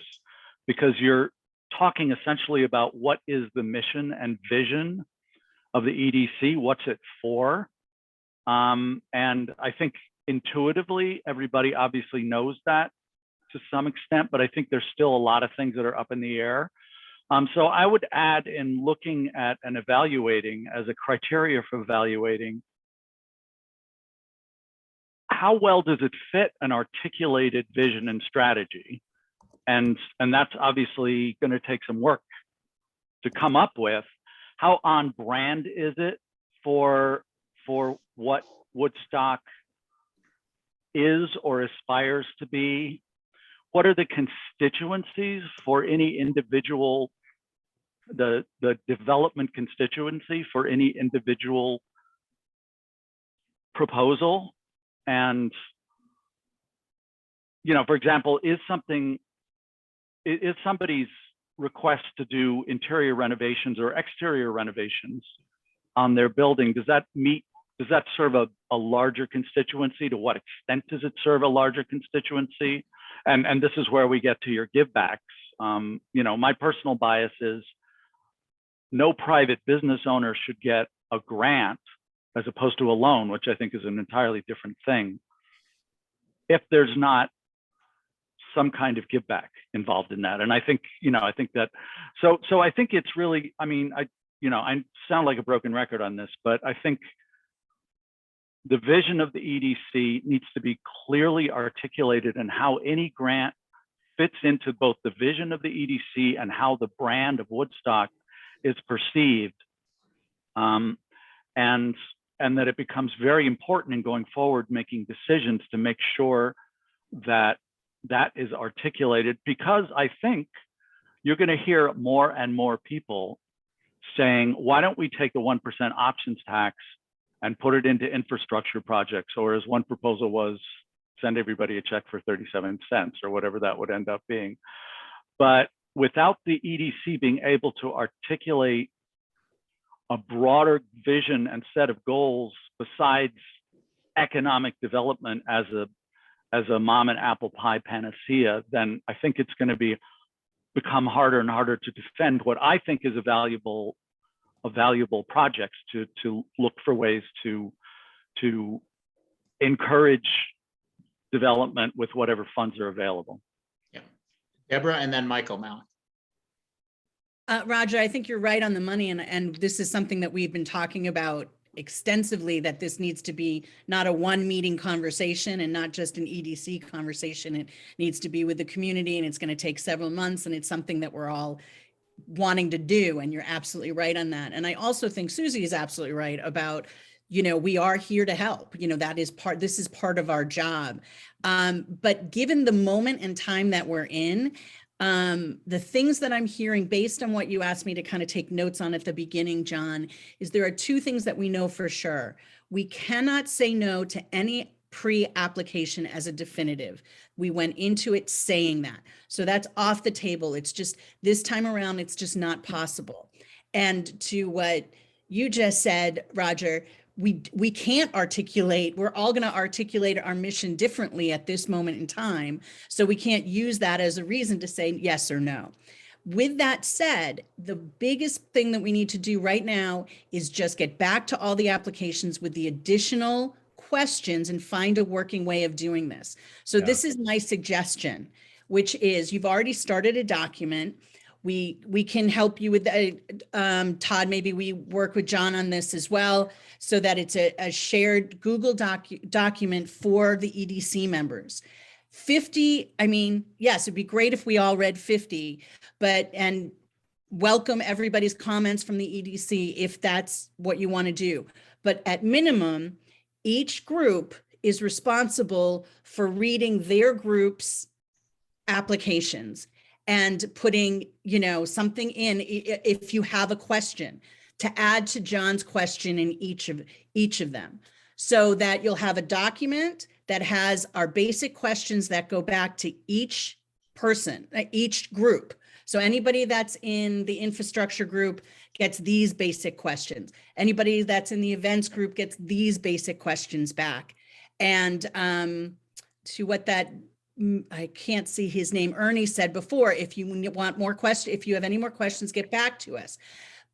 you're talking essentially about what is the mission and vision of the EDC, what's it for? And I think intuitively, everybody obviously knows that to some extent, but I think there's still a lot of things that are up in the air. So I would add, in looking at and evaluating as a criteria for evaluating, how well does it fit an articulated vision and strategy? and that's obviously going to take some work to come up with. How on brand is it for what Woodstock is or aspires to be? What are the constituencies for any individual, the development constituency for any individual proposal? And, you know, for example, is somebody's request to do interior renovations or exterior renovations on their building, does that serve a larger constituency? To what extent does it serve a larger constituency? And this is where we get to your givebacks. You know, my personal bias is no private business owner should get a grant as opposed to a loan, which I think is an entirely different thing, if there's not some kind of give back involved in that. And I think, you know, I think that, so I think it's really, I mean, I sound like a broken record on this, but I think the vision of the EDC needs to be clearly articulated, and how any grant fits into both the vision of the EDC and how the brand of Woodstock is perceived. And that it becomes very important in going forward, making decisions to make sure that that is articulated, because I think you're going to hear more and more people saying, why don't we take the 1% options tax and put it into infrastructure projects? Or as one proposal was, send everybody a check for 37 cents or whatever that would end up being. But without the EDC being able to articulate a broader vision and set of goals besides economic development as a mom and apple pie panacea, then I think it's going to become harder and harder to defend what I think is a valuable projects, to look for ways to encourage development with whatever funds are available.
Yeah, Deborah, and then Michael Malik.
Roger, I think you're right on the money, and this is something that we've been talking about extensively, that this needs to be not a one meeting conversation and not just an EDC conversation. It needs to be with the community, and it's going to take several months, and it's something that we're all wanting to do. And you're absolutely right on that. And I also think Susie is absolutely right about, you know, we are here to help. You know, this is part of our job. But given the moment and time that we're in, the things that I'm hearing based on what you asked me to kind of take notes on at the beginning, John, is there are two things that we know for sure. We cannot say no to any pre-application as a definitive. We went into it saying that. So that's off the table. It's just this time around, it's just not possible. And to what you just said, Roger, we can't articulate, we're all going to articulate our mission differently at this moment in time. So we can't use that as a reason to say yes or no. With that said, the biggest thing that we need to do right now is just get back to all the applications with the additional questions and find a working way of doing this. So this is my suggestion, which is you've already started a document. We can help you with that. Todd, maybe we work with John on this as well, so that it's a shared Google document for the EDC members. 50, I mean, yes, it'd be great if we all read 50, and welcome everybody's comments from the EDC if that's what you want to do. But at minimum, each group is responsible for reading their group's applications and putting, you know, something in if you have a question to add to John's question in each of them, so that you'll have a document that has our basic questions that go back to each person, each group. So anybody that's in the infrastructure group gets these basic questions. Anybody that's in the events group gets these basic questions back. And to what that, I can't see his name, Ernie said before, if you want more questions, if you have any more questions, get back to us.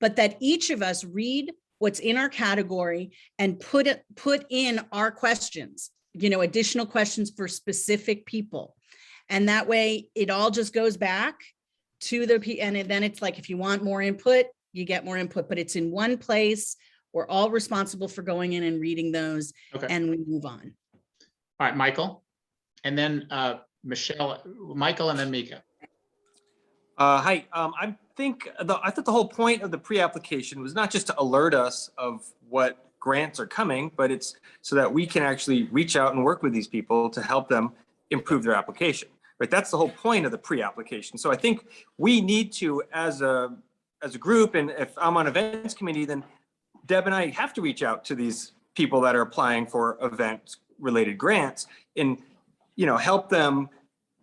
But that each of us read what's in our category and put in our questions, you know, additional questions for specific people. And that way it all just goes back to and then it's like, if you want more input, you get more input, but it's in one place. We're all responsible for going in and reading those, and we move on.
All right, Michael, and then Michelle, Michael, and then Mika.
Hi, I thought the whole point of the pre-application was not just to alert us of what grants are coming, but it's so that we can actually reach out and work with these people to help them improve their application, right? That's the whole point of the pre-application. So I think we need to, as a group, and if I'm on events committee, then Deb and I have to reach out to these people that are applying for event-related grants and, help them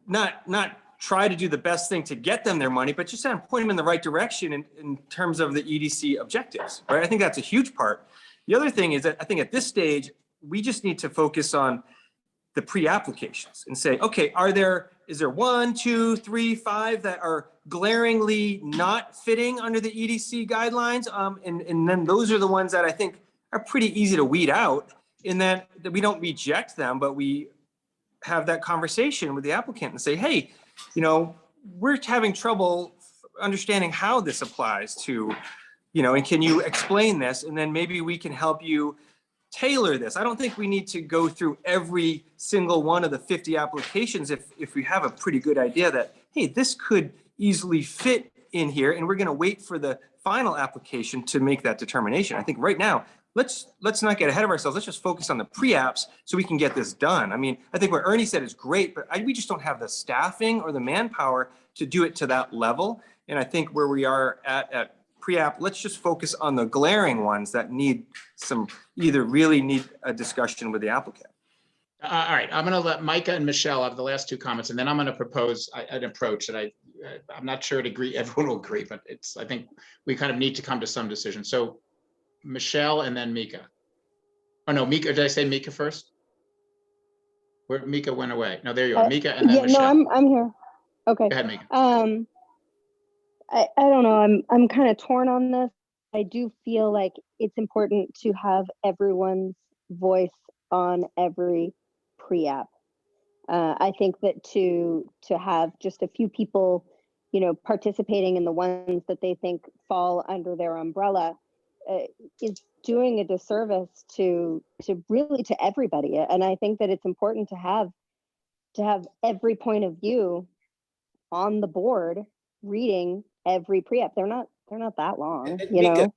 not try to do the best thing to get them their money, but just kind of point them in the right direction in terms of the EDC objectives, right? I think that's a huge part. The other thing is that I think at this stage, we just need to focus on the pre-applications and say, okay, is there 1, 2, 3, 5 that are glaringly not fitting under the EDC guidelines? And then those are the ones that I think are pretty easy to weed out, in that we don't reject them, but we have that conversation with the applicant and say, hey, we're having trouble understanding how this applies to, and can you explain this? And then maybe we can help you tailor this. I don't think we need to go through every single one of the 50 applications if we have a pretty good idea that, hey, this could easily fit in here, and we're going to wait for the final application to make that determination. I think right now, let's not get ahead of ourselves. Let's just focus on the pre-apps so we can get this done. I mean, I think what Ernie said is great, but we just don't have the staffing or the manpower to do it to that level. And I think where we are at pre-app, let's just focus on the glaring ones that really need a discussion with the applicant.
All right, I'm going to let Micah and Michelle have the last two comments, and then I'm going to propose an approach that I'm not sure everyone will agree, but I think we kind of need to come to some decision. So Michelle and then Mika. Oh no, Mika, did I say Mika first? Where Mika went away? No, there you are, Mika and then Michelle.
No, I'm here. Okay.
Go ahead, Mika.
I don't know. I'm kind of torn on this. I do feel like it's important to have everyone's voice on every pre-app. I think that to have just a few people, participating in the ones that they think fall under their umbrella is doing a disservice to everybody. And I think that it's important to have every point of view on the board reading every pre-app. They're not that long,
Mika,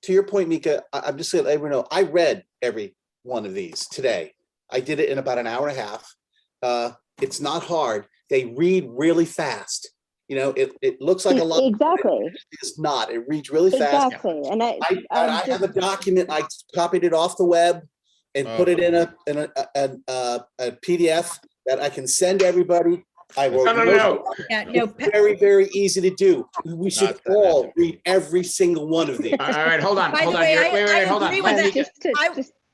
to your point, Mika, I'm just going to let everyone know, I read every one of these today. I did it in about an hour and a half. It's not hard. They read really fast. It looks like a lot.
Exactly.
It's not. It reads really fast.
Exactly. And I
have a document. I copied it off the web and put it in a PDF that I can send everybody. I wrote very, very easy to do. We should all read every single one of these.
All right, hold on.
By the way, I agree with that.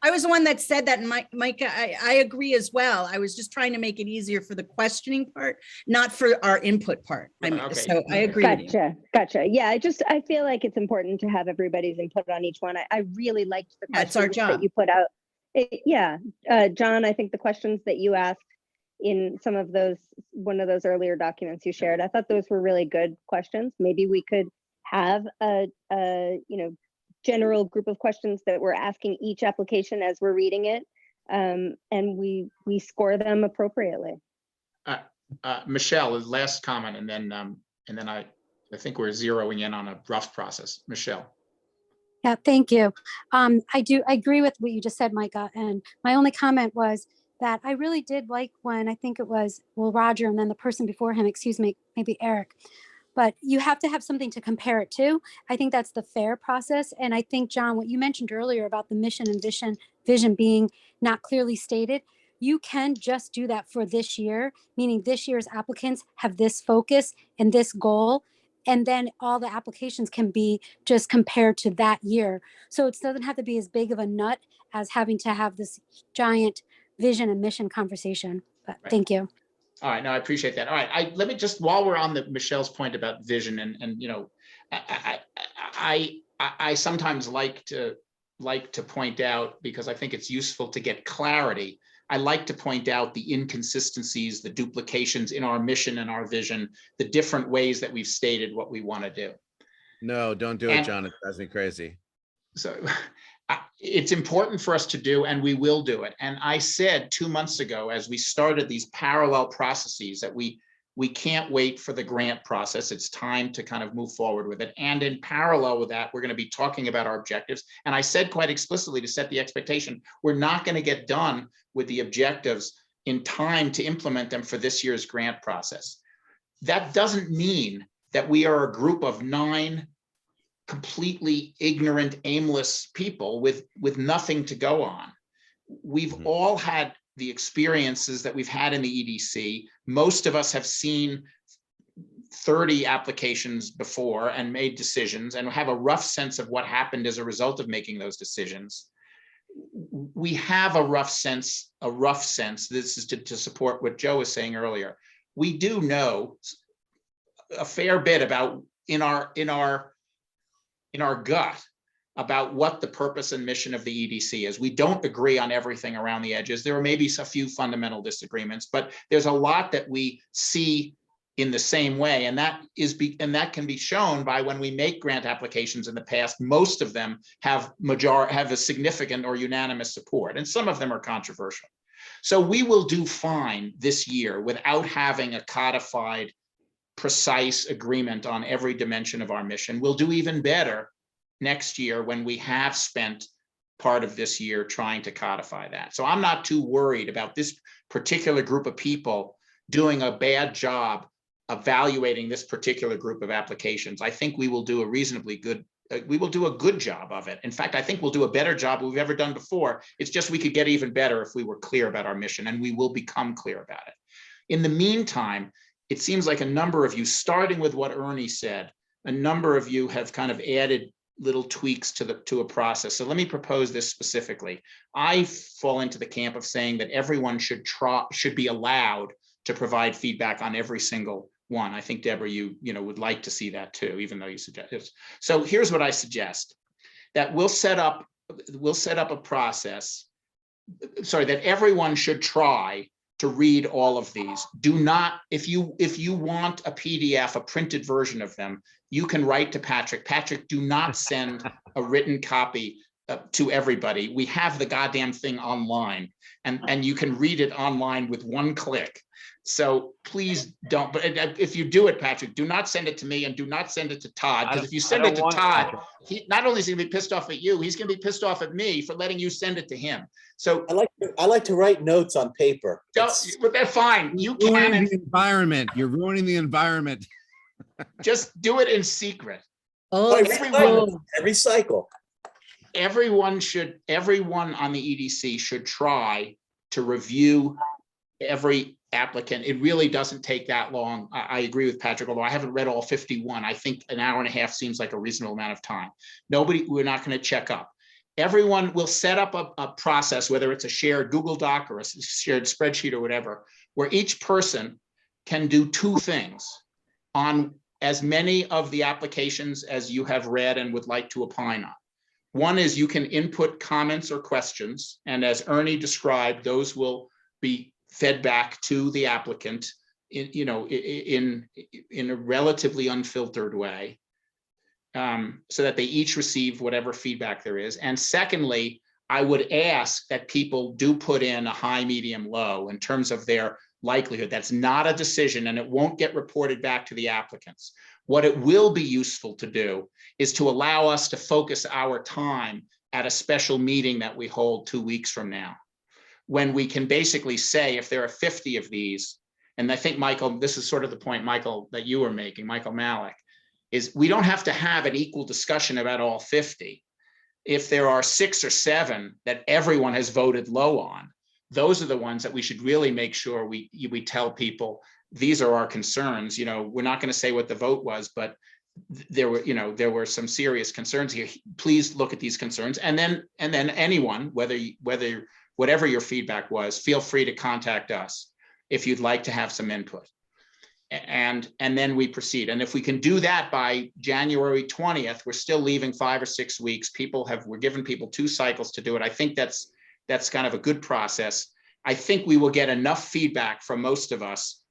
I was the one that said that, and Micah, I agree as well. I was just trying to make it easier for the questioning part, not for our input part. So I agree.
Gotcha. Yeah, I feel like it's important to have everybody's input on each one. I really liked the questions that you put out. John, I think the questions that you asked in one of those earlier documents you shared, I thought those were really good questions. Maybe we could have a general group of questions that we're asking each application as we're reading it, and we score them appropriately.
Michelle, last comment, and then I think we're zeroing in on a rough process. Michelle.
Yeah, thank you. I agree with what you just said, Micah. And my only comment was that I really did like when, I think it was, Roger, and then the person before him, excuse me, maybe Eric, but you have to have something to compare it to. I think that's the fair process. And I think, John, what you mentioned earlier about the mission and vision being not clearly stated, you can just do that for this year, meaning this year's applicants have this focus and this goal, and then all the applications can be just compared to that year. So it doesn't have to be as big of a nut as having to have this giant vision and mission conversation. But Thank you.
All right, no, I appreciate that. All right, let me just, while we're on Michelle's point about vision, and I sometimes like to point out, because I think it's useful to get clarity. I like to point out the inconsistencies, the duplications in our mission and our vision, the different ways that we've stated what we want to do.
No, don't do it, John. It drives me crazy.
So it's important for us to do, and we will do it. And I said 2 months ago, as we started these parallel processes, that we We can't wait for the grant process. It's time to kind of move forward with it. And in parallel with that, we're going to be talking about our objectives. And I said quite explicitly to set the expectation, we're not going to get done with the objectives in time to implement them for this year's grant process. That doesn't mean that we are a group of 9 completely ignorant, aimless people with nothing to go on. We've all had the experiences that we've had in the EDC. Most of us have seen 30 applications before and made decisions and have a rough sense of what happened as a result of making those decisions. We have a rough sense, this is to support what Joe was saying earlier. We do know a fair bit about in our gut about what the purpose and mission of the EDC is. We don't agree on everything around the edges. There are maybe a few fundamental disagreements, but there's a lot that we see in the same way, and that can be shown by when we make grant applications in the past. Most of them have a significant or unanimous support, and some of them are controversial. So we will do fine this year without having a codified, precise agreement on every dimension of our mission. We'll do even better next year when we have spent part of this year trying to codify that. So I'm not too worried about this particular group of people doing a bad job evaluating this particular group of applications. I think we will do a reasonably good, we will do a good job of it. In fact, I think we'll do a better job than we've ever done before. It's just we could get even better if we were clear about our mission, and we will become clear about it. In the meantime, it seems like a number of you, starting with what Ernie said, a number of you have kind of added little tweaks to a process. So let me propose this specifically. I fall into the camp of saying that everyone should be allowed to provide feedback on every single one. I think, Deborah, you would like to see that too, even though you suggest it. So here's what I suggest: that we'll set up a process. Sorry, that everyone should try to read all of these. Do not, if you want a PDF, a printed version of them, you can write to Patrick. Patrick, do not send a written copy to everybody. We have the goddamn thing online, and you can read it online with one click. So please don't, but if you do it, Patrick, do not send it to me and do not send it to Todd, because if you send it to Todd, he not only is he gonna be pissed off at you, he's gonna be pissed off at me for letting you send it to him. So
I like to write notes on paper.
But that's fine. You can.
Ruining the environment. You're ruining the environment.
Just do it in secret.
Oh,
every cycle.
Everyone on the EDC should try to review every applicant. It really doesn't take that long. I agree with Patrick, although I haven't read all 51. I think an hour and a half seems like a reasonable amount of time. We're not going to check up. Everyone will set up a process, whether it's a shared Google Doc or a shared spreadsheet or whatever, where each person can do 2 things on as many of the applications as you have read and would like to opine on. One is you can input comments or questions, and as Ernie described, those will be fed back to the applicant in a relatively unfiltered way, so that they each receive whatever feedback there is. And secondly, I would ask that people do put in a high, medium, low in terms of their likelihood. That's not a decision, and it won't get reported back to the applicants. What it will be useful to do is to allow us to focus our time at a special meeting that we hold 2 weeks from now, when we can basically say, if there are 50 of these, and I think, Michael, this is sort of the point, Michael, that you were making, Michael Malik, is we don't have to have an equal discussion about all 50. If there are 6 or 7 that everyone has voted low on, those are the ones that we should really make sure we tell people, these are our concerns. We're not going to say what the vote was, but there were some serious concerns here. Please look at these concerns. And then anyone, whatever your feedback was, feel free to contact us if you'd like to have some input. And then we proceed. And if we can do that by January 20th, we're still leaving 5 or 6 weeks. We're giving people 2 cycles to do it. I think that's kind of a good process. I think we will get enough feedback from most of us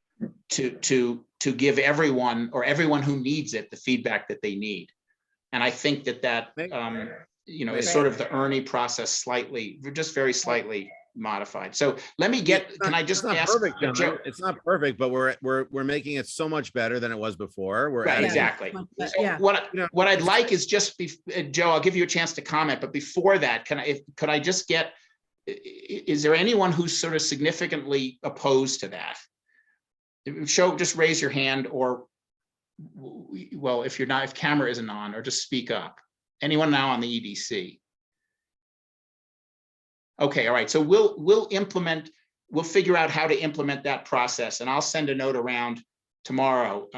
to give everyone who needs it the feedback that they need. And I think that is sort of the Ernie process, very slightly modified. So let me get, can I just
It's not
ask?
perfect, John.
Joe-
It's not perfect, but we're making it so much better than it was before. We're
Right,
adding-
exactly.
But
So
yeah.
what I'd like is just Joe, I'll give you a chance to comment, but before that, could I just get, is there anyone who's sort of significantly opposed to that? Just raise your hand, or, well, if you're not, if camera isn't on, or just speak up. Anyone now on the EDC? Okay, all right. So we'll figure out how to implement that process, and I'll send a note around tomorrow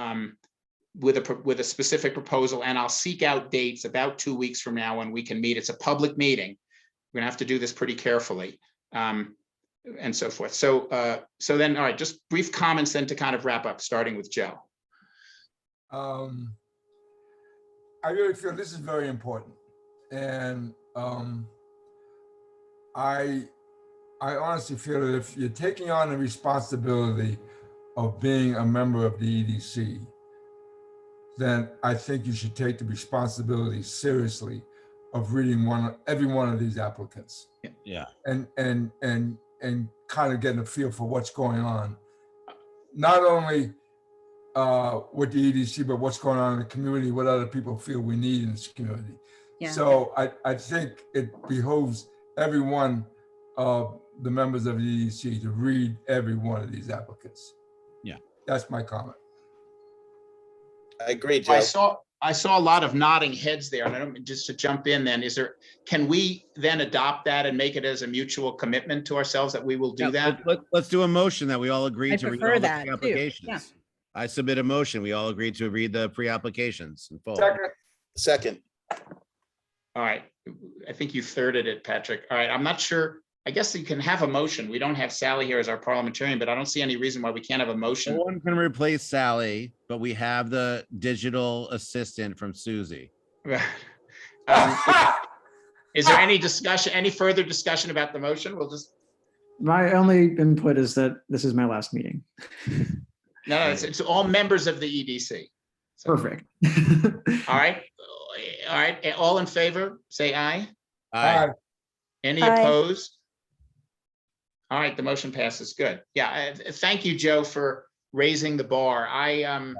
with a specific proposal, and I'll seek out dates about 2 weeks from now when we can meet. It's a public meeting. We're gonna have to do this pretty carefully, and so forth. So then, all right, just brief comments then to kind of wrap up, starting with Joe.
I really feel this is very important. And I honestly feel that if you're taking on the responsibility of being a member of the EDC, then I think you should take the responsibility seriously of reading every one of these applicants.
Yeah.
And kind of getting a feel for what's going on. Not only with the EDC, but what's going on in the community, what other people feel we need in this community.
Yeah.
So I think it behooves every one of the members of the EDC to read every one of these applicants.
Yeah.
That's my comment.
I agree, Joe.
I saw a lot of nodding heads there, and I don't, just to jump in then, can we then adopt that and make it as a mutual commitment to ourselves that we will do that?
Let's do a motion that we all agree
I
to read
prefer
all the
that, too.
pre-applications.
Yeah.
I submit a motion. We all agree to read the pre-applications in full.
Second.
All right, I think you thirded it, Patrick. All right, I'm not sure. I guess you can have a motion. We don't have Sally here as our parliamentarian, but I don't see any reason why we can't have a motion.
No one can replace Sally, but we have the digital assistant from Susie.
Is there any discussion, any further discussion about the motion? We'll just,
My only input is that this is my last meeting.
no, it's all members of the EDC. So,
Perfect.
all right, all in favor, say aye.
Aye.
Any
Aye.
opposed? All right, the motion passes. Good. Yeah, thank you, Joe, for raising the bar. I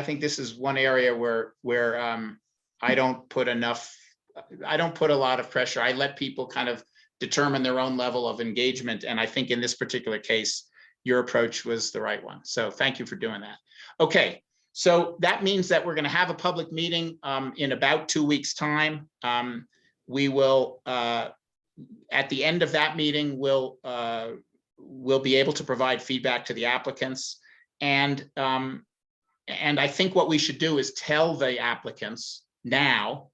think this is one area where I don't put a lot of pressure. I let people kind of determine their own level of engagement. And I think in this particular case, your approach was the right one. So thank you for doing that. Okay, so that means that we're going to have a public meeting in about 2 weeks' time. We will, at the end of that meeting, we'll be able to provide feedback to the applicants. And I think what we should do is tell the applicants now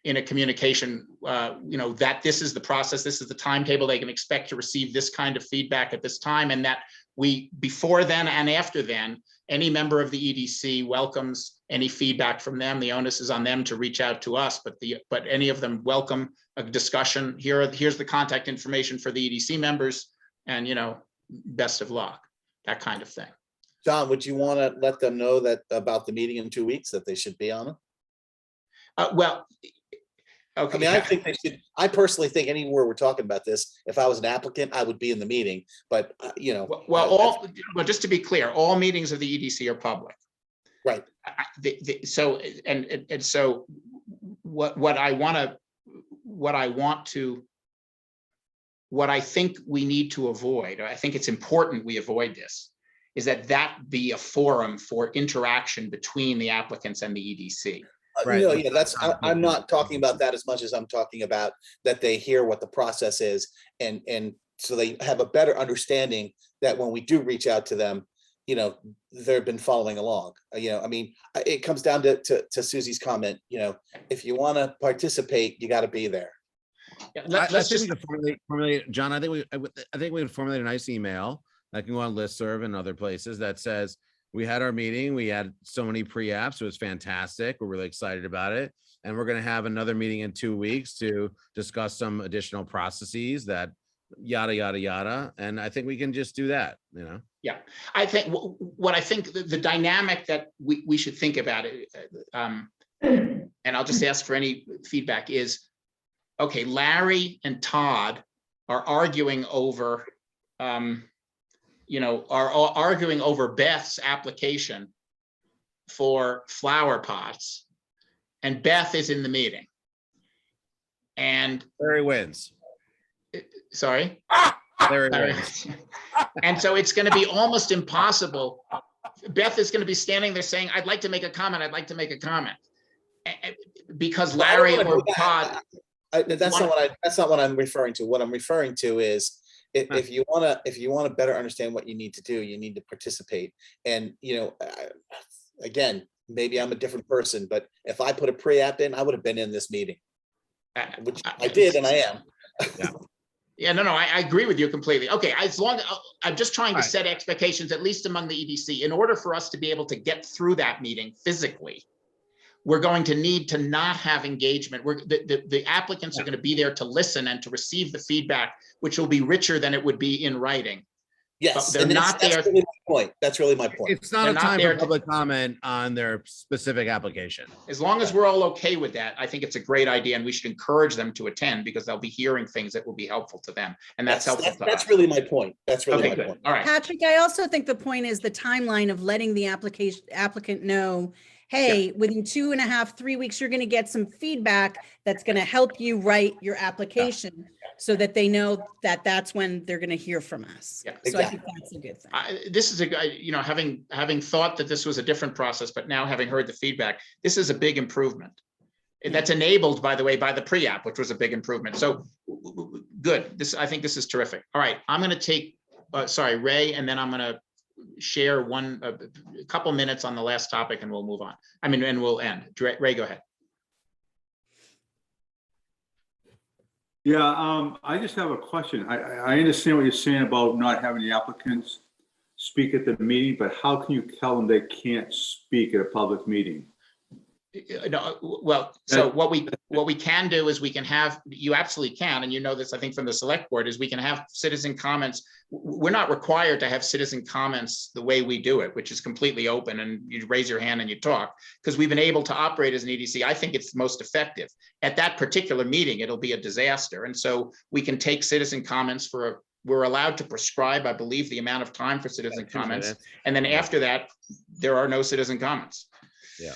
in a communication, that this is the process, this is the timetable, they can expect to receive this kind of feedback at this time, and that we, before then and after then, any member of the EDC welcomes any feedback from them. The onus is on them to reach out to us, but any of them welcome a discussion. Here's the contact information for the EDC members, and best of luck, that kind of thing.
John, would you want to let them know that about the meeting in 2 weeks, that they should be on it?
Well, okay.
I mean, I think they should. I personally think anywhere we're talking about this, if I was an applicant, I would be in the meeting, but
Well, just to be clear, all meetings of the EDC are public.
Right.
So what I think we need to avoid, or I think it's important we avoid this, is that be a forum for interaction between the applicants and the EDC.
Right. I'm not talking about that as much as I'm talking about that they hear what the process is, and so they have a better understanding that when we do reach out to them, they've been following along. I mean, it comes down to Susie's comment. If you want to participate, you got to be there.
Yeah,
Let's just formulate, John. I think we would formulate a nice email that can go on listserv and other places that says, we had our meeting, we had so many pre-apps, it was fantastic, we're really excited about it, and we're going to have another meeting in 2 weeks to discuss some additional processes that yada yada yada. And I think we can just do that.
Yeah, I think what I think the dynamic that we should think about it, and I'll just ask for any feedback, is okay, Larry and Todd are arguing over, are arguing over Beth's application for flower pots, and Beth is in the meeting. And
Larry wins.
sorry,
Larry wins.
and so it's going to be almost impossible. Beth is going to be standing there saying, "I'd like to make a comment. I'd like to make a comment," because Larry or Todd.
That's not what I'm referring to. What I'm referring to is if you want to better understand what you need to do, you need to participate. And again, maybe I'm a different person, but if I put a pre-app in, I would have been in this meeting, which I did, and I am.
Yeah, no, I agree with you completely. Okay, as long I'm just trying to set expectations, at least among the EDC, in order for us to be able to get through that meeting physically. We're going to need to not have engagement. The applicants are going to be there to listen and to receive the feedback, which will be richer than it would be in writing.
Yes,
but they're not there.
That's really my point. That's really my point.
It's not a time for public comment on their specific application.
As long as we're all okay with that, I think it's a great idea, and we should encourage them to attend because they'll be hearing things that will be helpful to them, and that's helpful to us.
That's really my point. That's really my point.
All right,
Patrick, I also think the point is the timeline of letting the applicant know, hey, within 2.5, 3 weeks, you're going to get some feedback that's going to help you write your application so that they know that that's when they're going to hear from us.
Yeah,
so I think that's a good thing.
This is having thought that this was a different process, but now having heard the feedback, this is a big improvement. And that's enabled, by the way, by the pre-app, which was a big improvement. So good. I think this is terrific. All right, I'm going to take, Ray, and then I'm going to share a couple minutes on the last topic and we'll move on. And we'll end. Ray, go ahead.
Yeah, I just have a question. I understand what you're saying about not having the applicants speak at the meeting, but how can you tell them they can't speak at a public meeting?
No, well, so what we can do is we can have, you absolutely can, and you know this, I think, from the select board, is we can have citizen comments. We're not required to have citizen comments the way we do it, which is completely open, and you raise your hand and you talk, because we've been able to operate as an EDC. I think it's most effective. At that particular meeting, it'll be a disaster. And so we can take citizen comments we're allowed to prescribe, I believe, the amount of time for citizen comments. And then after that, there are no citizen comments.
Yeah.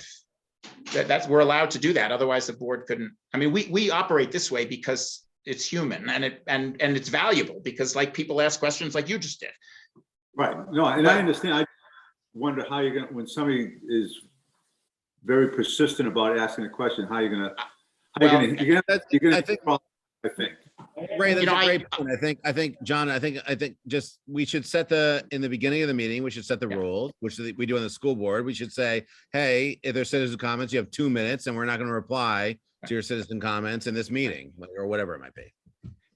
We're allowed to do that. Otherwise, the board couldn't. I mean, we operate this way because it's human and it's valuable, because like people ask questions like you just did.
Right. No, and I understand. I wonder how you're gonna, when somebody is very persistent about asking a question, how you're gonna I think.
Ray, that's a great point. I think, John, I think just, we should set in the beginning of the meeting, we should set the rules, which we do on the school board. We should say, hey, if there's citizen comments, you have 2 minutes and we're not going to reply to your citizen comments in this meeting, or whatever it might be.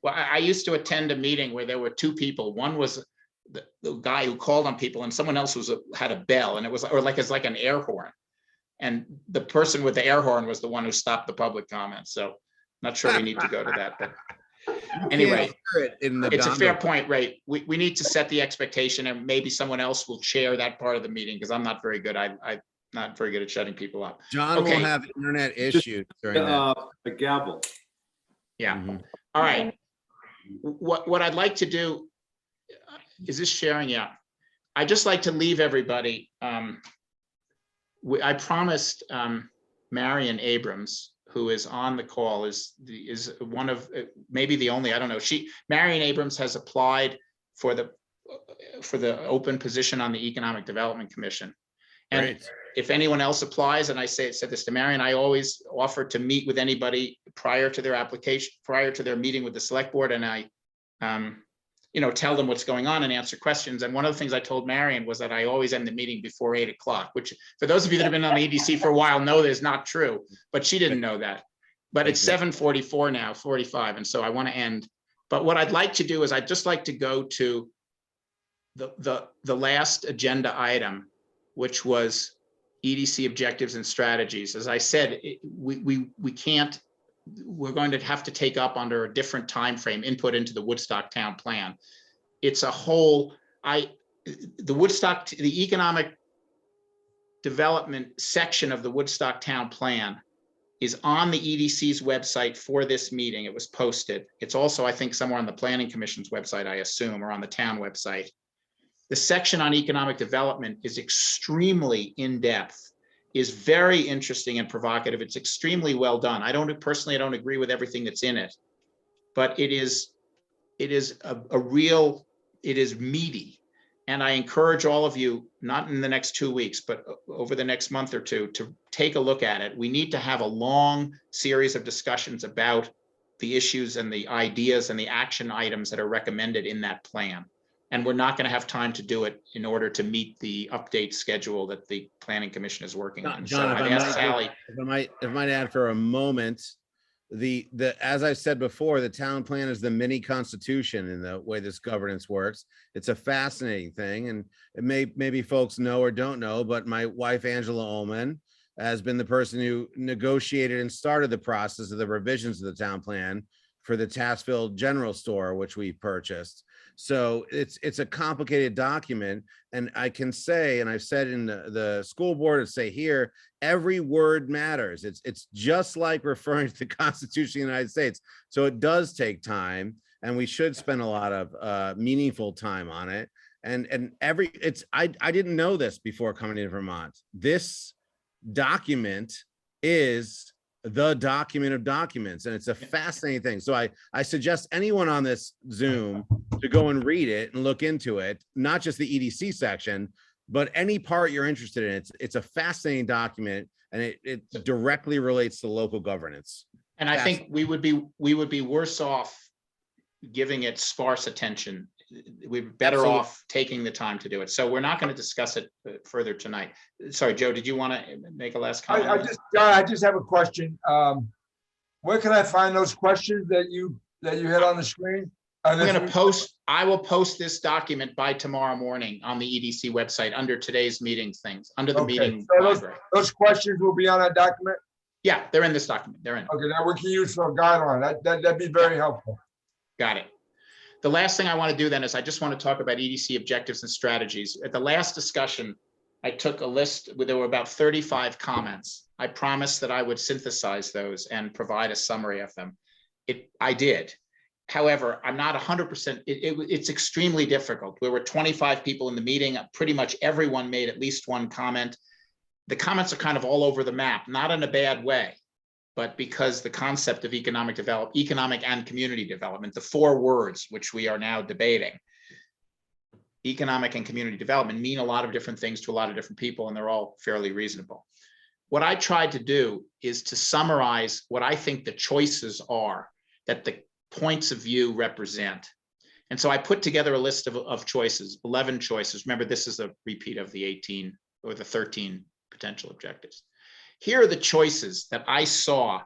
Well, I used to attend a meeting where there were 2 people. One was the guy who called on people, and someone else had a bell, and it's like an air horn. And the person with the air horn was the one who stopped the public comments. So not sure we need to go to that, but anyway, it's a fair point, Ray. We need to set the expectation, and maybe someone else will chair that part of the meeting, because I'm not very good. I'm not very good at shutting people up.
John will have internet issues during that.
A gavel.
Yeah. All right. What I'd like to do, is this sharing? Yeah. I'd just like to leave everybody. I promised Marion Abrams, who is on the call, is one of, maybe the only, I don't know. Marion Abrams has applied for the open position on the Economic Development Commission. And
Great.
If anyone else applies, and I said this to Marion, I always offer to meet with anybody prior to their application, prior to their meeting with the select board, and I tell them what's going on and answer questions. And one of the things I told Marion was that I always end the meeting before 8 o'clock, which for those of you that have been on the EDC for a while know is not true, but she didn't know that. But it's 7:44 now, 45, and so I want to end. But what I'd like to do is I'd just like to go to the last agenda item, which was EDC objectives and strategies. As I said, we can't. We're going to have to take up under a different time frame input into the Woodstock Town Plan. It's a whole, the economic development section of the Woodstock Town Plan is on the EDC's website for this meeting. It was posted. It's also, I think, somewhere on the Planning Commission's website, I assume, or on the town website. The section on economic development is extremely in-depth, is very interesting and provocative. It's extremely well done. I don't agree with everything that's in it, but it is meaty. And I encourage all of you, not in the next 2 weeks, but over the next month or two, to take a look at it. We need to have a long series of discussions about the issues and the ideas and the action items that are recommended in that plan. And we're not going to have time to do it in order to meet the update schedule that the Planning Commission is working on.
John,
So I've asked Sally.
if I might add for a moment, as I said before, the town plan is the mini constitution in the way this governance works. It's a fascinating thing, and it maybe folks know or don't know, but my wife Angela Ullman has been the person who negotiated and started the process of the revisions of the town plan for the Tassville General Store, which we purchased. So it's a complicated document, and I can say, and I've said in the school board and say here, every word matters. It's just like referring to the Constitution of the United States. So it does take time, and we should spend a lot of meaningful time on it. And I didn't know this before coming to Vermont. This document is the document of documents, and it's a fascinating thing. So I suggest anyone on this Zoom to go and read it and look into it, not just the EDC section, but any part you're interested in. It's a fascinating document, and it directly relates to local governance.
And I think we would be worse off giving it sparse attention. We're better
Absolutely.
off taking the time to do it. So we're not going to discuss it further tonight. Sorry, Joe, did you want to make a last comment?
I just have a question. Where can I find those questions that you had on the screen?
I will post this document by tomorrow morning on the EDC website under today's meeting things, under the meeting library.
Those questions will be on that document?
Yeah, they're in this document. They're in.
Okay, that we can use for a guideline. That'd be very helpful.
Got it. The last thing I want to do then is I just want to talk about EDC objectives and strategies. At the last discussion, I took a list, there were about 35 comments. I promised that I would synthesize those and provide a summary of them. I did. However, I'm not 100%, it's extremely difficult. There were 25 people in the meeting. Pretty much everyone made at least one comment. The comments are kind of all over the map, not in a bad way, but because the concept of economic and community development, the 4 words which we are now debating, economic and community development, mean a lot of different things to a lot of different people, and they're all fairly reasonable. What I tried to do is to summarize what I think the choices are that the points of view represent. And so I put together a list of choices, 11 choices. Remember, this is a repeat of the 18 or the 13 potential objectives. Here are the choices that I saw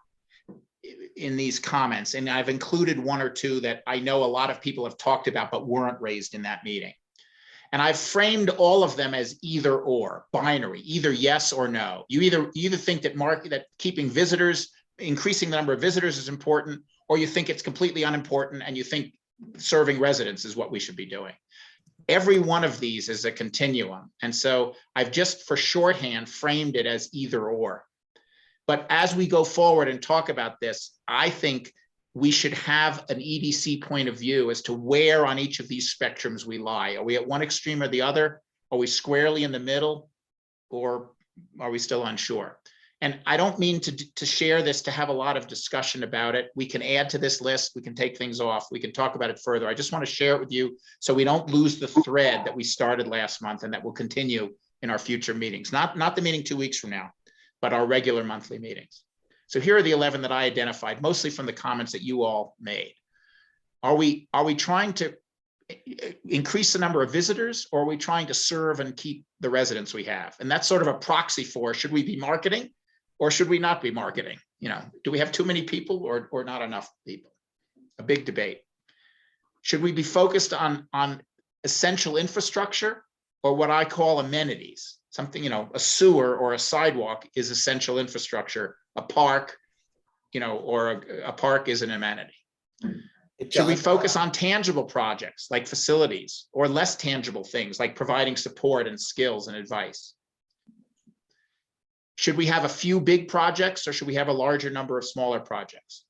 in these comments, and I've included 1 or 2 that I know a lot of people have talked about but weren't raised in that meeting. And I've framed all of them as either or, binary, either yes or no. You either think that keeping visitors, increasing the number of visitors is important, or you think it's completely unimportant and you think serving residents is what we should be doing. Every one of these is a continuum. And so I've just for shorthand framed it as either or. But as we go forward and talk about this, I think we should have an EDC point of view as to where on each of these spectrums we lie. Are we at one extreme or the other? Are we squarely in the middle, or are we still unsure? And I don't mean to share this to have a lot of discussion about it. We can add to this list. We can take things off. We can talk about it further. I just want to share it with you so we don't lose the thread that we started last month and that will continue in our future meetings. Not the meeting 2 weeks from now, but our regular monthly meetings. So here are the 11 that I identified, mostly from the comments that you all made. Are we trying to increase the number of visitors, or are we trying to serve and keep the residents we have? And that's sort of a proxy for, should we be marketing or should we not be marketing? Do we have too many people or not enough people? A big debate. Should we be focused on essential infrastructure, or what I call amenities? Something, a sewer or a sidewalk is essential infrastructure. A park, or a park is an amenity. Should we focus on tangible projects like facilities, or less tangible things like providing support and skills and advice? Should we have a few big projects or should we have a larger number of smaller projects?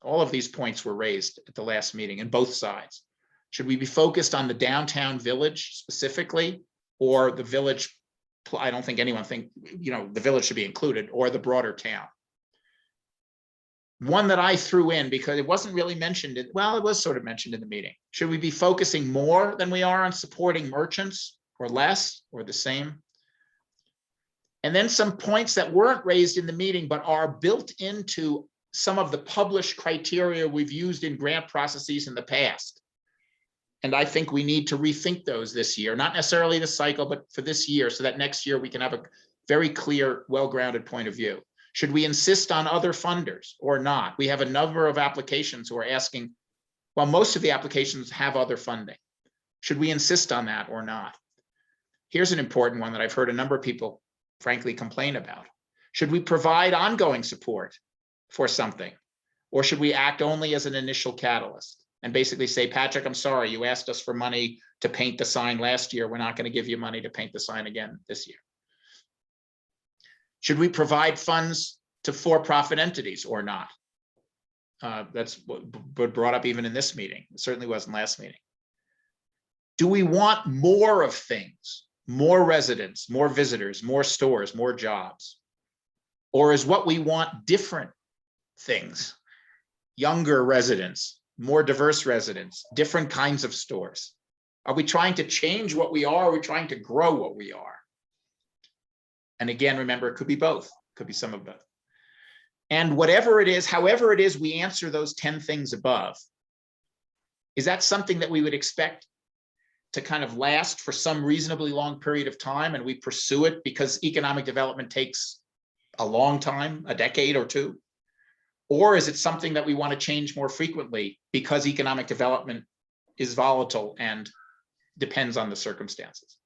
All of these points were raised at the last meeting in both sides. Should we be focused on the downtown village specifically, or the village? I don't think anyone the village should be included, or the broader town. One that I threw in because it wasn't really mentioned, it was sort of mentioned in the meeting. Should we be focusing more than we are on supporting merchants, or less, or the same? And then some points that weren't raised in the meeting, but are built into some of the published criteria we've used in grant processes in the past. And I think we need to rethink those this year, not necessarily this cycle, but for this year, so that next year we can have a very clear, well-grounded point of view. Should we insist on other funders or not? We have a number of applications who are asking, well, most of the applications have other funding. Should we insist on that or not? Here's an important one that I've heard a number of people frankly complain about. Should we provide ongoing support for something, or should we act only as an initial catalyst and basically say, Patrick, I'm sorry, you asked us for money to paint the sign last year. We're not going to give you money to paint the sign again this year. Should we provide funds to for-profit entities or not? That's what brought up even in this meeting. It certainly wasn't last meeting. Do we want more of things, more residents, more visitors, more stores, more jobs? Or is what we want different things, younger residents, more diverse residents, different kinds of stores? Are we trying to change what we are? Or are we trying to grow what we are? And again, remember, it could be both, could be some of both. And whatever it is, however it is, we answer those 10 things above. Is that something that we would expect to kind of last for some reasonably long period of time, and we pursue it because economic development takes a long time, a decade or two? Or is it something that we want to change more frequently because economic development is volatile and depends on the circumstances?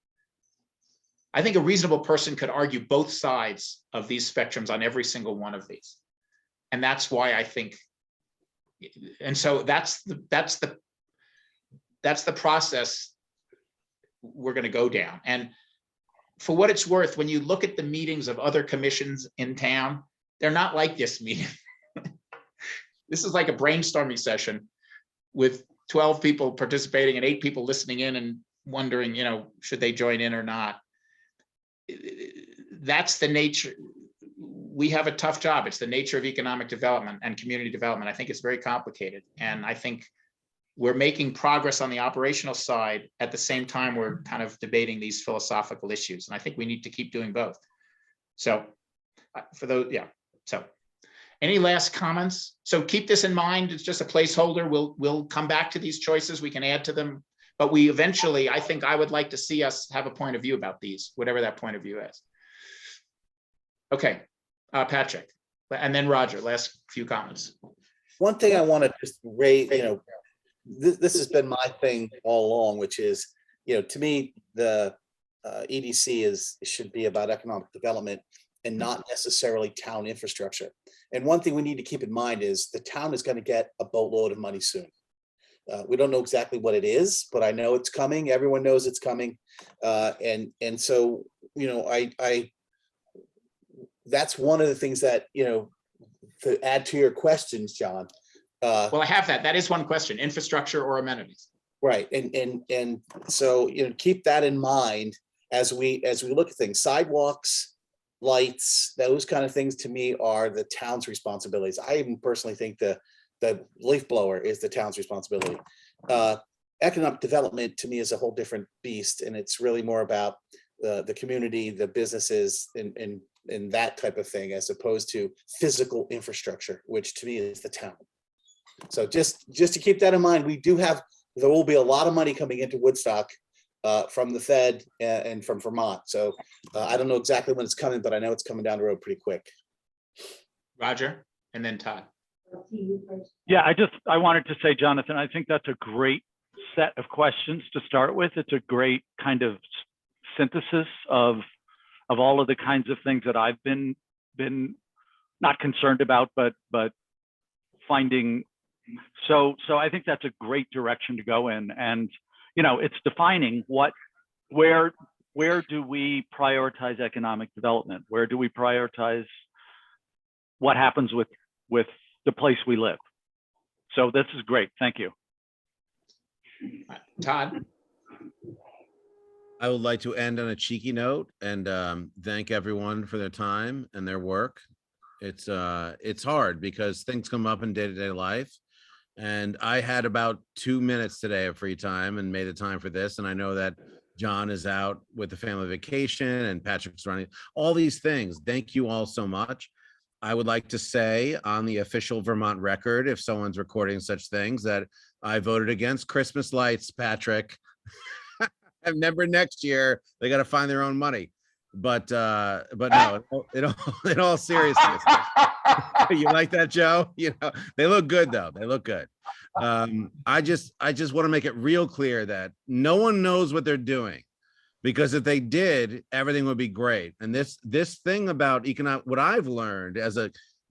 I think a reasonable person could argue both sides of these spectrums on every single one of these. And that's why I think, and so that's the process we're going to go down. And for what it's worth, when you look at the meetings of other commissions in town, they're not like this meeting. This is like a brainstorming session with 12 people participating and 8 people listening in and wondering, should they join in or not? That's the nature. We have a tough job. It's the nature of economic development and community development. I think it's very complicated. And I think we're making progress on the operational side at the same time we're kind of debating these philosophical issues. And I think we need to keep doing both. So for those, yeah. So any last comments? So keep this in mind. It's just a placeholder. We'll come back to these choices. We can add to them. But we eventually, I think I would like to see us have a point of view about these, whatever that point of view is. Okay, Patrick, and then Roger, last few comments.
One thing I want to just raise, this has been my thing all along, which is, to me, the EDC should be about economic development and not necessarily town infrastructure. And one thing we need to keep in mind is the town is going to get a boatload of money soon. We don't know exactly what it is, but I know it's coming. Everyone knows it's coming. And so, that's one of the things that, to add to your questions, John.
Well, I have that. That is one question: infrastructure or amenities.
Right, and so keep that in mind as we look at things. Sidewalks, lights, those kind of things to me are the town's responsibilities. I even personally think the leaf blower is the town's responsibility. Economic development to me is a whole different beast, and it's really more about the community, the businesses, and that type of thing, as opposed to physical infrastructure, which to me is the town. So just to keep that in mind, there will be a lot of money coming into Woodstock from the Fed and from Vermont. So I don't know exactly when it's coming, but I know it's coming down the road pretty quick.
Roger, and then Todd.
Yeah, I wanted to say, Jonathan, I think that's a great set of questions to start with. It's a great kind of synthesis of all of the kinds of things that I've been not concerned about, but finding. So I think that's a great direction to go in. And, it's defining where where do we prioritize economic development? Where do we prioritize what happens with the place we live? So this is great. Thank you.
Todd?
I would like to end on a cheeky note and thank everyone for their time and their work. It's hard because things come up in day-to-day life. And I had about 2 minutes today of free time and made the time for this. And I know that John is out with the family vacation and Patrick's running all these things. Thank you all so much. I would like to say on the official Vermont record, if someone's recording such things, that I voted against Christmas lights, Patrick. And remember, next year they got to find their own money. But no, in all seriousness, you like that, Joe? You know, they look good though. They look good. I just want to make it real clear that no one knows what they're doing, because if they did, everything would be great. And this thing about economic, what I've learned as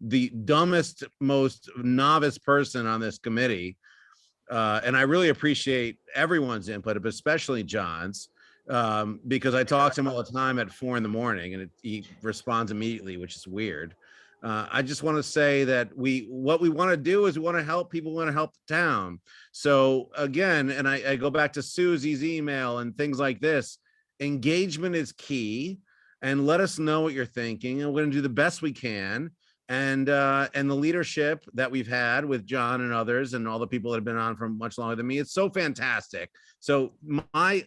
the dumbest, most novice person on this committee, and I really appreciate everyone's input, but especially John's, because I talk to him all the time at 4 a.m. and he responds immediately, which is weird. I just want to say that what we want to do is we want to help people, we want to help the town. So again, and I go back to Susie's email and things like this, engagement is key, and let us know what you're thinking, and we're going to do the best we can. And the leadership that we've had with John and others and all the people that have been on for much longer than me, it's so fantastic. So thank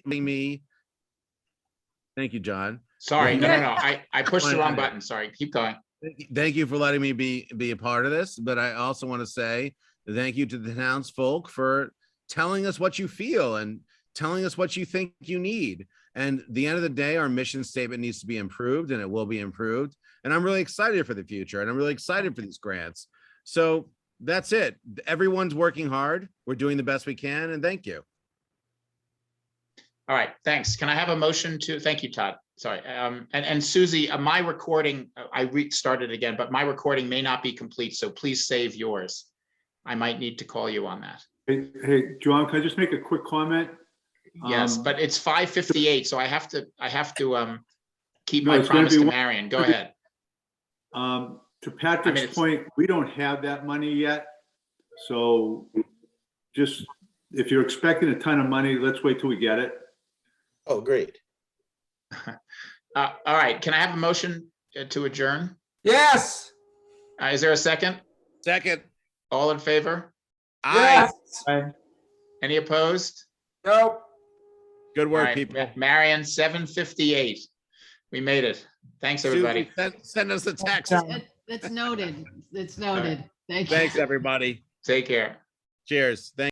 you, John.
Sorry, no. I pushed the wrong button. Sorry, keep going.
Thank you for letting me be a part of this. But I also want to say thank you to the townsfolk for telling us what you feel and telling us what you think you need. And at the end of the day, our mission statement needs to be improved, and it will be improved. And I'm really excited for the future, and I'm really excited for these grants. So that's it. Everyone's working hard. We're doing the best we can, and thank you.
All right, thanks. Can I have a motion to, thank you, Todd. Sorry. And Susie, my recording, I restarted again, but my recording may not be complete, so please save yours. I might need to call you on that.
Hey, John, can I just make a quick comment?
Yes, but it's 5:58, so I have to keep my promise to Marion. Go ahead.
To Patrick's point, we don't have that money yet. So just, if you're expecting a ton of money, let's wait till we get it.
Oh, great.
All right, can I have a motion to adjourn?
Yes.
Is there a second?
Second.
All in favor?
Yes.
Any opposed?
Nope.
Good work,
All right,
people.
Marion, 7:58. We made it. Thanks, everybody.
Susie, send us a text.
That's noted. It's noted. Thank you.
Thanks, everybody.
Take care.
Cheers. Thank